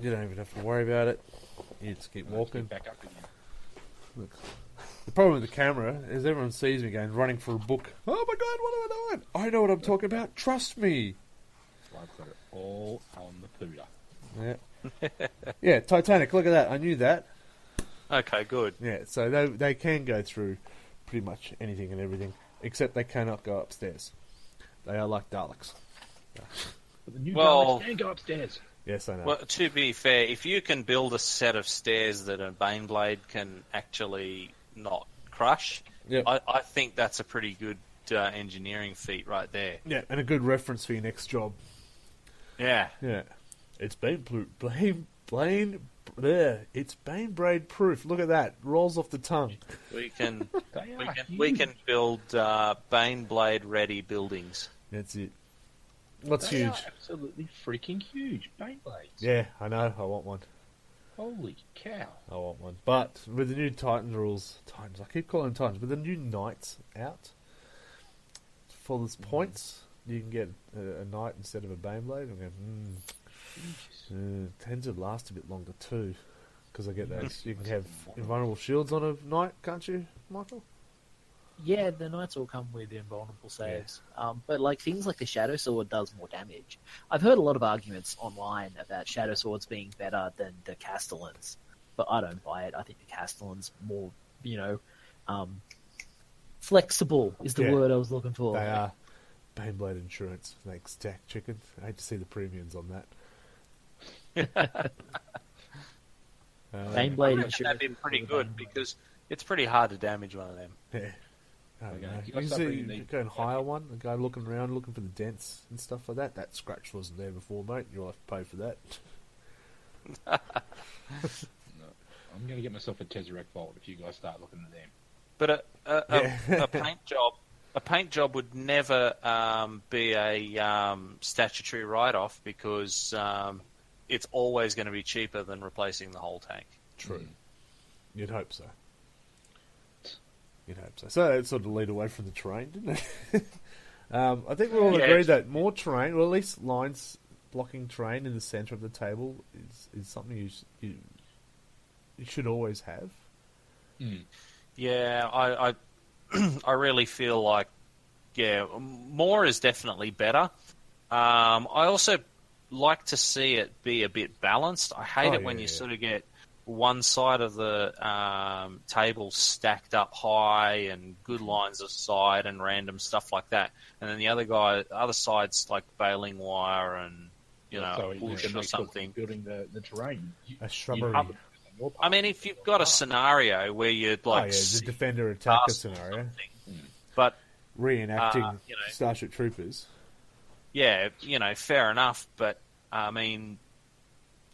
You don't even have to worry about it. You just keep let's walking. get back up again. Look. The problem with the camera is everyone sees me going running for a book. Oh my god, what am I doing? I know what I'm talking about. Trust me. So I've got it all on the pooter. Yeah. Yeah, Titanic, look at that. I knew that. Okay, good. Yeah, so they can go through pretty much anything and everything, except they cannot go upstairs. They are like Daleks. But the new Well- Daleks can go upstairs. Yes, I know. Well, to be fair, if you can build a set of stairs that a Baneblade can actually not crush, Yep. I think that's a pretty good engineering feat right there. Yeah, and a good reference for your next job. Yeah. Yeah. It's it's Baneblade proof. Look at that. Rolls off the tongue. We can They are we huge. can build Baneblade ready buildings. That's it. What's They huge? are absolutely freaking huge. Beyblades. Yeah, I know. I want one. Holy cow. I want one. But with the new Titan rules, I keep calling them Titans, with the new Knights out, for the points, you can get a Knight instead of a Baneblade. I'm going, tends to last a bit longer too, because I get those. You can have invulnerable shields on a Knight, can't you, Michael? Yeah, the knights all come with invulnerable saves. But like things like the Shadow Sword does more damage. I've heard a lot of arguments online about Shadow Swords being better than the Castellans. but I don't buy it. I think the Castellan's more, flexible is the Yeah. word I was looking for. They are. Baneblade Insurance makes stacked chicken. I hate to see the premiums on that. Baneblade I reckon insurance. that'd be pretty good because it's pretty hard to damage one of them. Yeah. I don't Okay. know. You You gotta can start see, bringing you the- go and hire one, a guy looking around, looking for the dents and stuff like that. That scratch wasn't there before, mate. You'll have to pay for that. I'm going to get myself a Tesseract Vault if you guys start looking at them. But Yeah. a paint job would never be a statutory write-off because it's always going to be cheaper than replacing the whole tank. True. You'd hope so. You'd hope so. So it sort of lead away from the terrain, didn't it? I think we all Yeah, agree it's- that more terrain, or at least lines blocking terrain in the centre of the table, is something you should always have. Yeah, I I really feel like more is definitely better. I also like to see it be a bit balanced. I hate it when you sort of get one side of the table stacked up high and good lines of sight and random stuff like that, and then the other side's like baling wire and So a you bush can or make sure something. building the terrain. A shrubbery. cover it on your part. I mean, if you've got a scenario where you'd like the defender attacker past or scenario, something, but reenacting you know. Starship Troopers. yeah, fair enough. But I mean,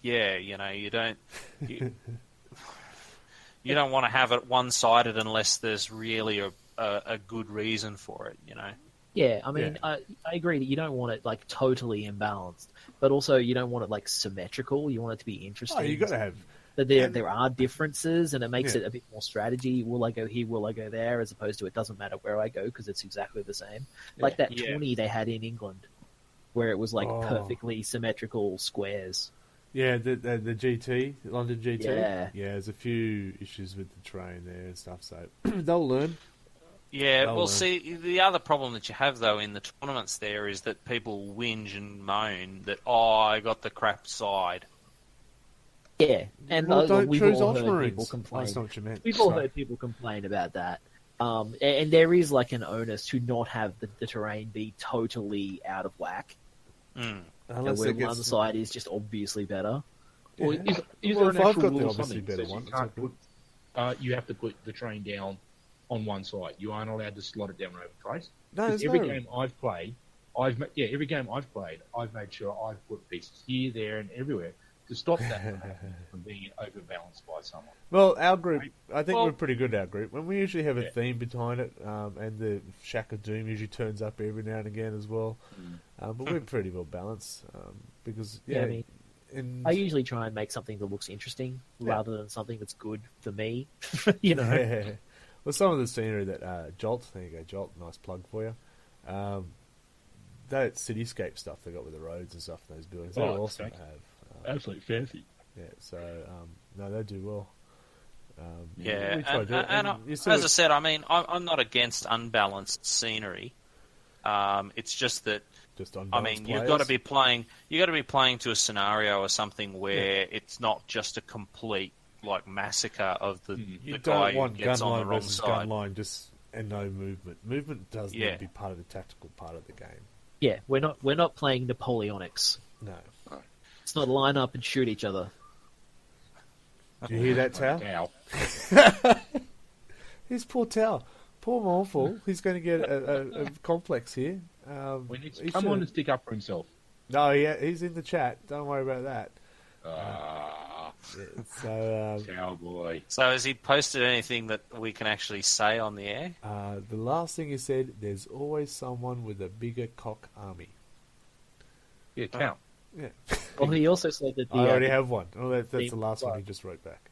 you don't you don't want to have it one-sided unless there's really a good reason for it. Yeah, I mean, I agree that you don't want it like totally imbalanced, but also you don't want it like symmetrical. You want it to be interesting. Oh, you got to have. that there are differences, and it makes Yeah. it a bit more strategy. Will I go here? Will I go there? As opposed to it doesn't matter where I go because it's exactly the same. Like that Yeah. 20 they had in England, where it was like Oh. perfectly symmetrical squares. Yeah, the GT, London GT. Yeah. There's a few issues with the train there and stuff, so they'll learn. Yeah, Oh, well, well. see, the other problem that you have, though, in the tournaments there is that people whinge and moan that, I got the crap side. Yeah, and Well, don't we've choose all heard Ultramarines. people complain. That's not what you meant. We've all Sorry. heard people complain about that. And there is like an onus to not have the terrain be totally out of whack. Mm. Unless Where it one gets... side is just obviously better. Or Yeah. is Well, there an if I've actual got the rule or obviously something that better says one, you it's can't all put, you have to put the train down on one side. You aren't allowed to slot it down over trace. No, there's Every no... game I've played, I've made sure I've put pieces here, there, and everywhere to stop that from being overbalanced by someone. Well, our group, I think Well- we're pretty good, our group. When we usually have a Yeah. theme behind it, and the Shack of Doom usually turns up every now and again as well. But we're pretty well balanced, because, Yeah, I mean, and, I usually try and make something that looks interesting Yeah. rather than something that's good for me. Yeah. Well, some of the scenery that Jolt, there you go, Jolt, nice plug for you. That cityscape stuff they got with the roads and stuff in those buildings, they're Oh, awesome to thanks. have. Absolutely fancy. Yeah, so no, they do well. Yeah, we try to do it, and you as sort I of- said, I mean, I'm not against unbalanced scenery. It's just that, just I unbalanced mean, you've players. got to be playing to a scenario or something where it's not just a complete like massacre of the You guy don't who want gets on the gunline wrong versus side. gunline, just and no movement. Movement does need Yeah. to be part of the tactical part of the game. Yeah, we're not playing Napoleonics. No. It's not line up and shoot each other. Do you hear that, Tao? Now, He's poor Tao. Poor Morphle. He's going to get a complex here. we need to he come should- on and stick up for himself. No, he's in the chat. Don't worry about that. Ah, Yeah, so cowboy. So has he posted anything that we can actually say on the air? the last thing he said, there's always someone with a bigger cock army. Yeah, count. Yeah. Well, he also said that I already the have one. Oh, that's the- the last one he just wrote back.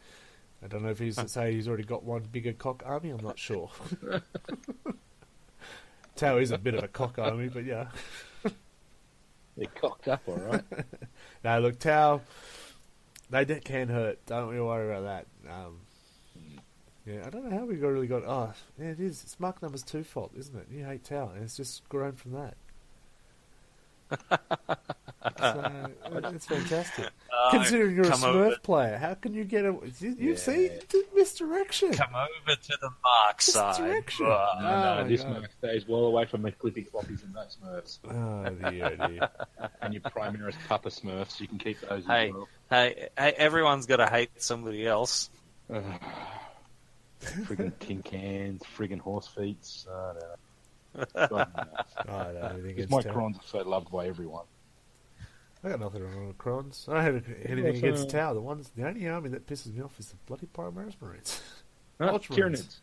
I don't know if he's say he's already got one bigger cock army. I'm not sure. Tao is a bit of a cock army, but yeah. They're cocked up, all right. No, look, Tao, can hurt. Don't we worry about that. Yeah, I don't know how we really got. Oh, yeah, it is. It's Mark number's 2 fault, isn't it? You hate Tao, and it's just grown from that. So, it's fantastic. Considering you're a come Smurf over- player, how can you get a... You Yeah. see? Misdirection. Come over to the mark side. Misdirection. Ugh. No, my this God. Smurf stays well away from the clippy floppies and that Smurfs. Oh, dear, oh, dear. And your Primaris Papa Smurfs, you can keep those Hey, as well. hey, everyone's got to hate somebody else. Friggin' tin cans, friggin' horse feet. God, no. Oh, no, everything Because gets my Tau. Crons are so loved by everyone. I got nothing wrong with Crons. I don't have anything against Tau. The only army that pisses me off is the bloody Primaris Marines. Ultramarines.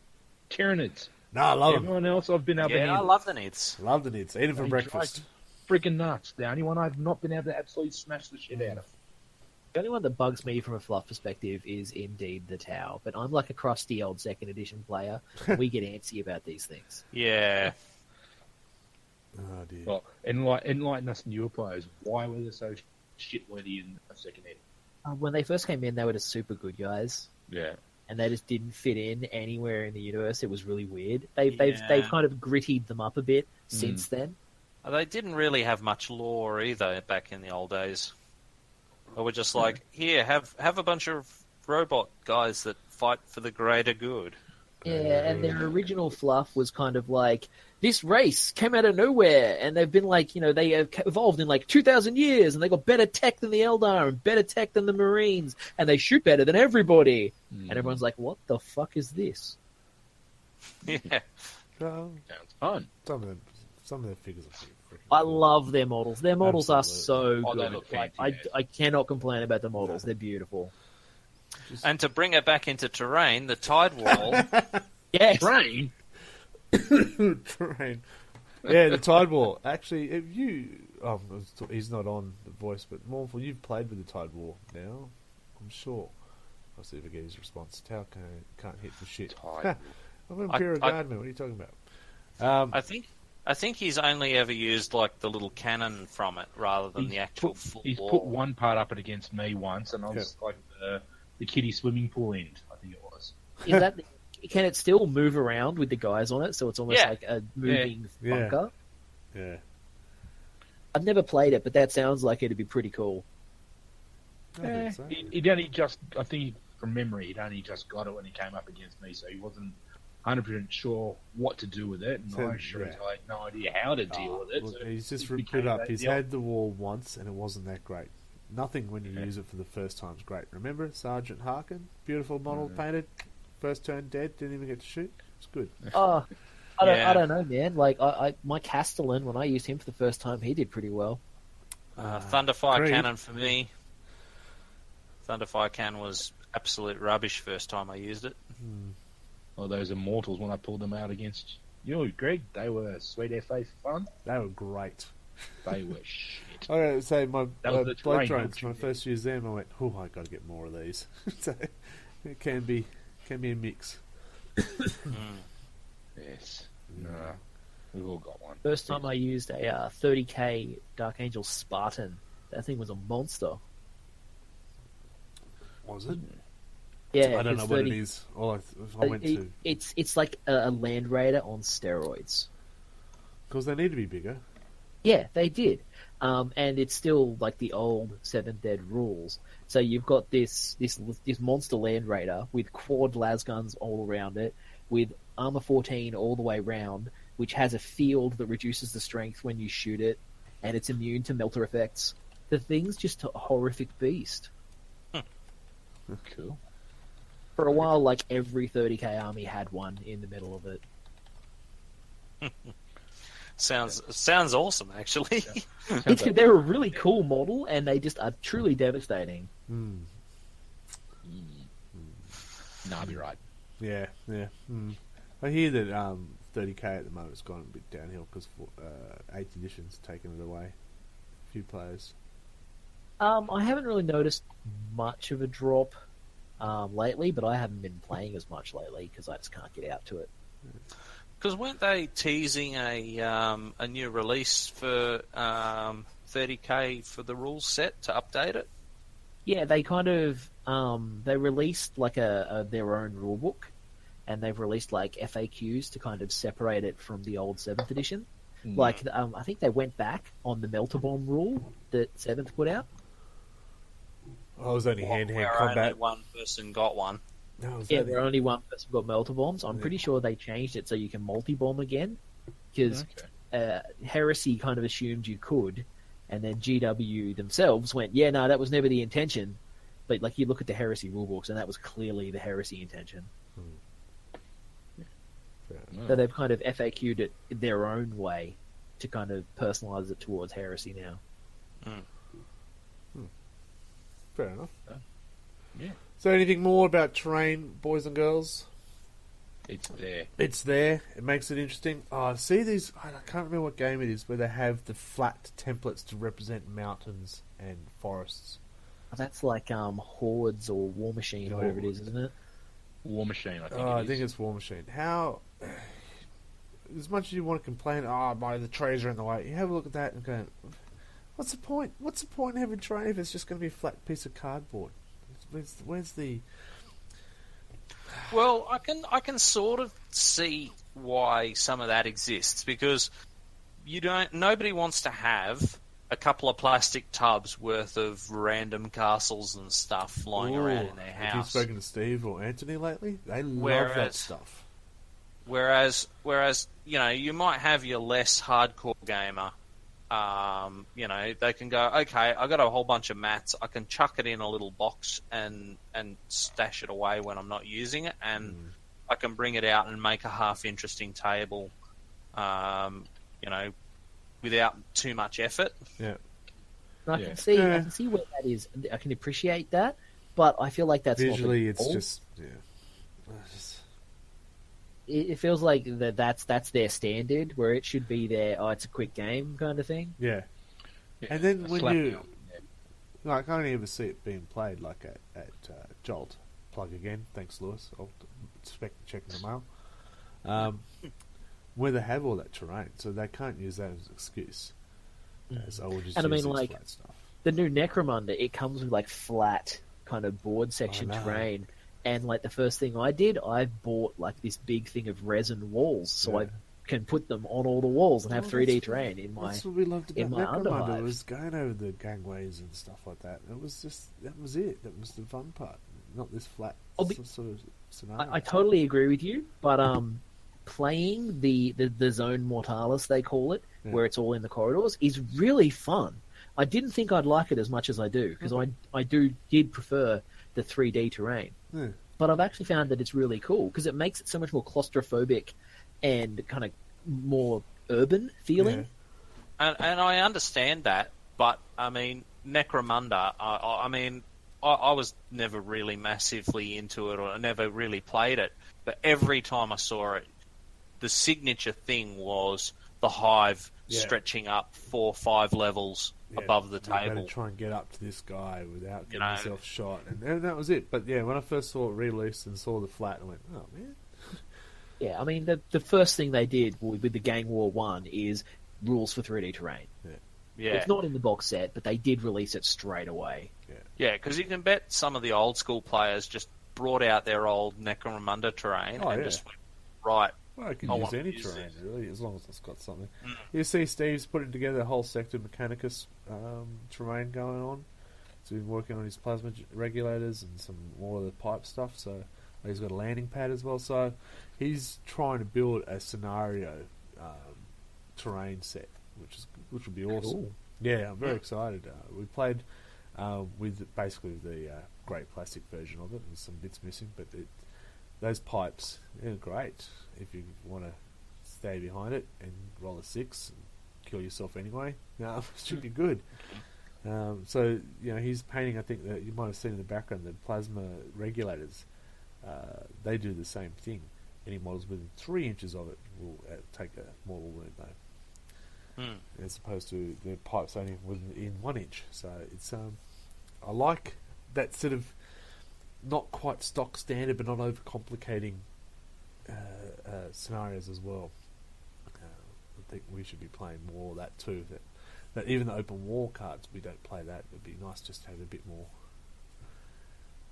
Tyranids. No, I love them. Everyone else I've been able to Yeah, I handle. love the Nids. Love the Nids. Eat them for They breakfast. Friggin' nuts. The only one I've not been able to absolutely smash the shit out of. The only one that bugs me from a fluff perspective is indeed the Tau, but I'm like a crusty old second edition player. We get antsy about these things. Yeah. Oh, dear. Well, enlighten us newer players. Why were they so shitworthy in a second ed? When they first came in, they were just super good guys, Yeah. and they just didn't fit in anywhere in the universe. It was really weird. They've Yeah. kind of grittied them up a bit since then. They didn't really have much lore either back in the old days. They were just like, here, have a bunch of robot guys that fight for the greater good. Yeah, and their original fluff was kind of like, this race came out of nowhere, and they've been like, they have evolved in like 2,000 years, and they got better tech than the Eldar, and better tech than the Marines, and they shoot better than everybody. And everyone's like, what the fuck is this? Yeah. Well, Sounds fun. some of the figures are freaking I cool. love their models. Their models are Absolutely. so Oh, they good. look Like, fancy, I cannot complain about the models. They're beautiful. And to bring it back into terrain, the tide wall. Yes. Train? Terrain. Yeah, the Tide War. Actually, if you... Oh, he's not on the voice, but Mournful, you've played with the Tide War now, I'm sure. I'll see if I get his response. Tau can't hit for shit. Tide I'm an Imperial I- Guardman. What are you talking about? I think he's only ever used like the little cannon from it rather than the actual full He's wall. put one part up it against me once, and I was like the kiddie swimming pool end, I think it was. Is that can it still move around with the guys on it? So it's almost Yeah. like a moving Yeah. bunker. Yeah. I've never played it, but that sounds like it'd be pretty cool. I think so. He'd only just, I think from memory, he'd only just got it when he came up against me, so he wasn't 100% sure what to do with it, and So, I sure yeah. as I had no idea how to deal with it. Look, So he's just it put became up. He's the- had the wall once, and it wasn't that great. Nothing when you use it for the first time is great. Remember Sergeant Harkin? Beautiful model painted. First turn dead. Didn't even get to shoot. It's good. Oh, I Yeah. don't know, man. Like my Castellan, when I used him for the first time, he did pretty well. Thunderfire Creed. cannon for me. Thunderfire cannon was absolute rubbish first time I used it. Oh, those Immortals, when I pulled them out against you, Greg, they were sweet FA fun. They were great. They were shit. I gotta say, my That was the blood terrain drones, option, my yeah. first use them, I went, oh, I gotta get more of these. So it can be a mix. Yes. No. We've all got one. First time I used a 30k Dark Angel Spartan. That thing was a monster. Was it? Yeah, I don't know 'cause what 30 it is. All I went to It's like a Land Raider on steroids. because they need to be bigger. Yeah, they did. And it's still like the old 7th Ed rules. So you've got this monster Land Raider with quad las guns all around it, with armor 14 all the way round, which has a field that reduces the strength when you shoot it, and it's immune to melter effects. The thing's just a horrific beast. Cool. For a while, like every 30k army had one in the middle of it. Sounds awesome, actually. They're a really cool model, and they just are truly devastating. No, I'll be right. Yeah. I hear that 30k at the moment has gone a bit downhill because 8th edition's taken it away. A few players. I haven't really noticed much of a drop lately, but I haven't been playing as much lately because I just can't get out to it. Because weren't they teasing a new release for 30k for the rules set to update it? Yeah, they kind of they released like their own rulebook, and they've released like FAQs to kind of separate it from the old 7th edition. Like, I think they went back on the Melter Bomb rule that Seventh put out. Oh, it was only hand-to-hand where combat. only one person got one. No, it was Yeah, only... where only one person got Melter Bombs. I'm Yeah. pretty sure they changed it so you can multi-bomb again. Because Heresy kind of assumed you could, and then GW themselves went, yeah, no, that was never the intention. But like, you look at the Heresy rulebooks, and that was clearly the Heresy intention. So they've kind of FAQ'd it their own way to kind of personalize it towards Heresy now. Fair enough. Yeah. So anything more about terrain, boys and girls? It's there. It's there. It makes it interesting. Oh, see these... I can't remember what game it is where they have the flat templates to represent mountains and forests. That's like Hordes or War Machine or whatever it is, isn't it? War Machine, I think. I think it's War Machine. How... As much as you want to complain, the trees are in the way, you have a look at that and go, what's the point? What's the point in having terrain if it's just going to be a flat piece of cardboard? Where's the... Well, I can sort of see why some of that exists, because nobody wants to have a couple of plastic tubs worth of random castles and stuff lying around in their house. Have you spoken to Steve or Anthony lately? They love that stuff. Whereas you might have your less hardcore gamer. They can go, okay, I got a whole bunch of mats. I can chuck it in a little box and stash it away when I'm not using it, and I can bring it out and make a half interesting table, without too much effort. Yeah. And I can see where that is. I can appreciate that, but I feel like that's visually, not it's goal. just It feels like that's their standard, where it should be their it's a quick game kind of thing. yeah. And then when you I can't ever see it being played like at Jolt. Plug again, thanks Lewis. I'll expect to check in the mail. Where they have all that terrain, so they can't use that as an excuse. So we'll just And I use mean, this like, flat stuff. the new Necromunda, it comes with like flat kind of board section terrain. And like the first thing I did, I bought like this big thing of resin walls, so I can put them on all the walls and have 3D terrain in my. That's what we loved about Necromunda Necromunda, was going over the gangways and stuff like that. It was just that was it. That was the fun part, not this flat sort of scenario. I totally agree with you, but playing the Zone Mortalis, they call it, where it's all in the corridors, is really fun. I didn't think I'd like it as much as I do, because I did prefer the 3D terrain. Yeah. But I've actually found that it's really cool, because it makes it so much more claustrophobic and kind of more urban feeling. Yeah. And I understand that, but I mean, Necromunda, I was never really massively into it, or I never really played it, but every time I saw it, the signature thing was the hive stretching up 4 or 5 levels above the table. Got to try and get up to this guy without getting yourself shot, and that was it. But yeah, when I first saw it released and saw the flat, I went, "Oh man!" Yeah, I mean, the first thing they did with the Gang War 1 is rules for 3D terrain. Yeah, it's not in the box set, but they did release it straight away. Yeah, because you can bet some of the old school players just brought out their old Necromunda terrain just went, right. Well, I can use any terrain, really, as long as it's got something. You see Steve's putting together a whole sector Mechanicus terrain going on. So he's been working on his plasma regulators and some more of the pipe stuff. So he's got a landing pad as well. So he's trying to build a scenario terrain set, which will be awesome. Cool. Yeah, I'm very excited. We played with basically the great plastic version of it. There's some bits missing, but those pipes, they're great if you want to stay behind it and roll a 6 and kill yourself anyway. No, it should be good. So, he's painting, I think, that you might have seen in the background, the plasma regulators. They do the same thing. Any models within 3 inches of it will take a mortal wound, though. As opposed to the pipes only within 1 inch. So, it's I like that sort of not quite stock standard, but not overcomplicating scenarios as well. I think we should be playing more of that too. That even the open war cards, we don't play that. It'd be nice just to have a bit more.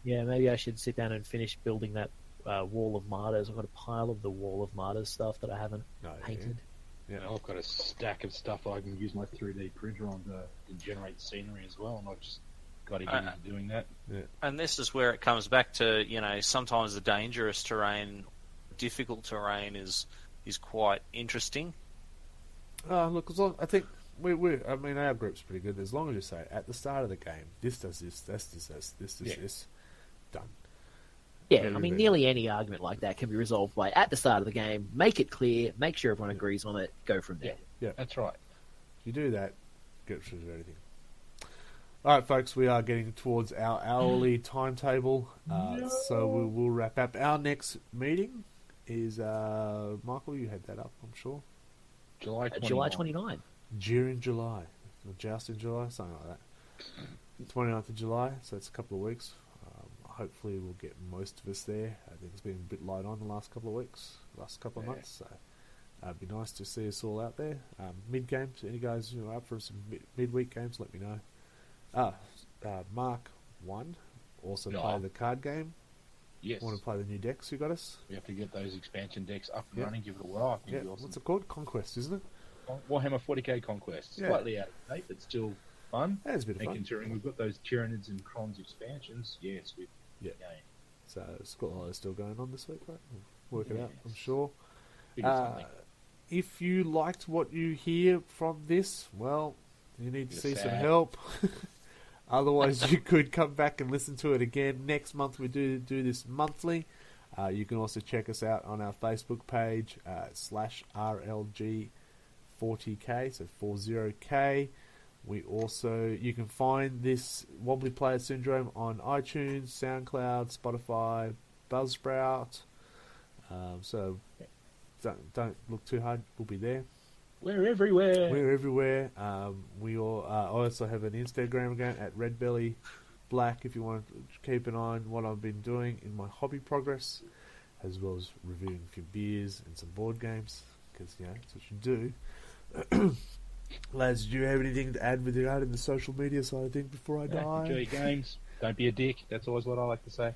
Yeah, maybe I should sit down and finish building that Wall of Martyrs. I've got a pile of the Wall of Martyrs stuff that I haven't painted. Yeah. I've got a stack of stuff I can use my 3D printer on to generate scenery as well, and I've just got to get into doing that. Yeah. And this is where it comes back to, sometimes the dangerous terrain, difficult terrain is quite interesting. Look, as long, I think I mean, our group's pretty good. As long as you say at the start of the game, this does this, this does this, done. Yeah, I mean, nearly any argument like that can be resolved by, at the start of the game, make it clear, make sure everyone agrees on it, go from there. Yeah, that's right. If you do that, get through everything. All right, folks, we are getting towards our hourly timetable, so we will wrap up. Our next meeting is, Michael, you had that up, I'm sure. July 29. During July. Or just in July, something like that. 29th of July, so it's a couple of weeks. Hopefully we'll get most of us there. I think it's been a bit light on the last couple of weeks, last couple of months, so it'd be nice to see us all out there. Mid-games, any guys who are up for some midweek games, let me know. Mark 1, also play the card game. Yes. Want to play the new decks you got us? We have to get those expansion decks up and running, give it a whirl. I think it'd be awesome. What's it called? Conquest, isn't it? Warhammer 40k Conquest. Slightly out of date, but still fun. Yeah, it's a bit of fun. Considering we've got those Tyranids and Crons expansions, yes, we've game. So Scotland is still going on this week, right? We'll work it out, I'm sure. Something. If you liked what you hear from this, well, you need to see some help. Otherwise, you could come back and listen to it again. Next month, we do this monthly. You can also check us out on our Facebook page, /RLG40K, so 40K. You can find this Wobbly Player Syndrome on iTunes, SoundCloud, Spotify, Buzzsprout. So don't look too hard. We'll be there. We're everywhere. We all also have an Instagram account at Redbelly Black if you want to keep an eye on what I've been doing in my hobby progress, as well as reviewing a few beers and some board games, because that's what you do. Lads, do you have anything to add with regard to the social media side of things before I die? Enjoy your games. Don't be a dick. That's always what I like to say.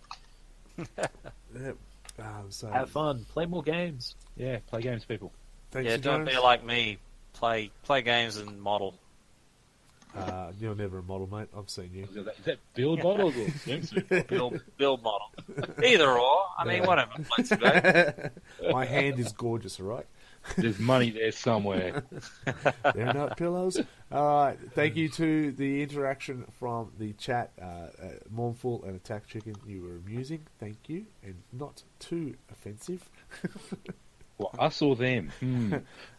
So, have fun. Play more games. Yeah, play games, people. Thanks Don't be like me. Play games and model. You're never a model, mate. I've seen you. Is that build models or swimsuit? build model. Either or. I mean, whatever. Let's go. My hand is gorgeous, all right? There's money there somewhere. They're not pillows. All right. Thank you to the interaction from the chat. Mournful and Attack Chicken, you were amusing. Thank you. And not too offensive. Well, us or them?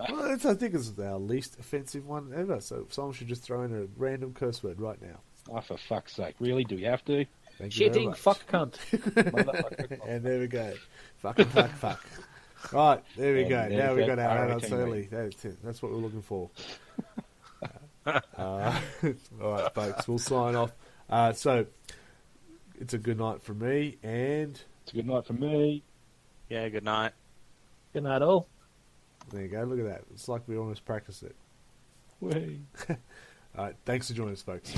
Well, I think it's our least offensive one ever. So someone should just throw in a random curse word right now. Oh, for fuck's sake. Really? Do we have to? Thank you very Shitting much. fuck cunt. And there we go. Fucking fuck. Right, there we go. And Now we've got our Hurricane adults early. That's it. That's what we're looking for. All right, folks. We'll sign off. So, it's a good night from me, and... It's a good night from me. Yeah, good night. Good night, all. There you go. Look at that. It's like we almost practiced it. Whee. All right. Thanks for joining us, folks.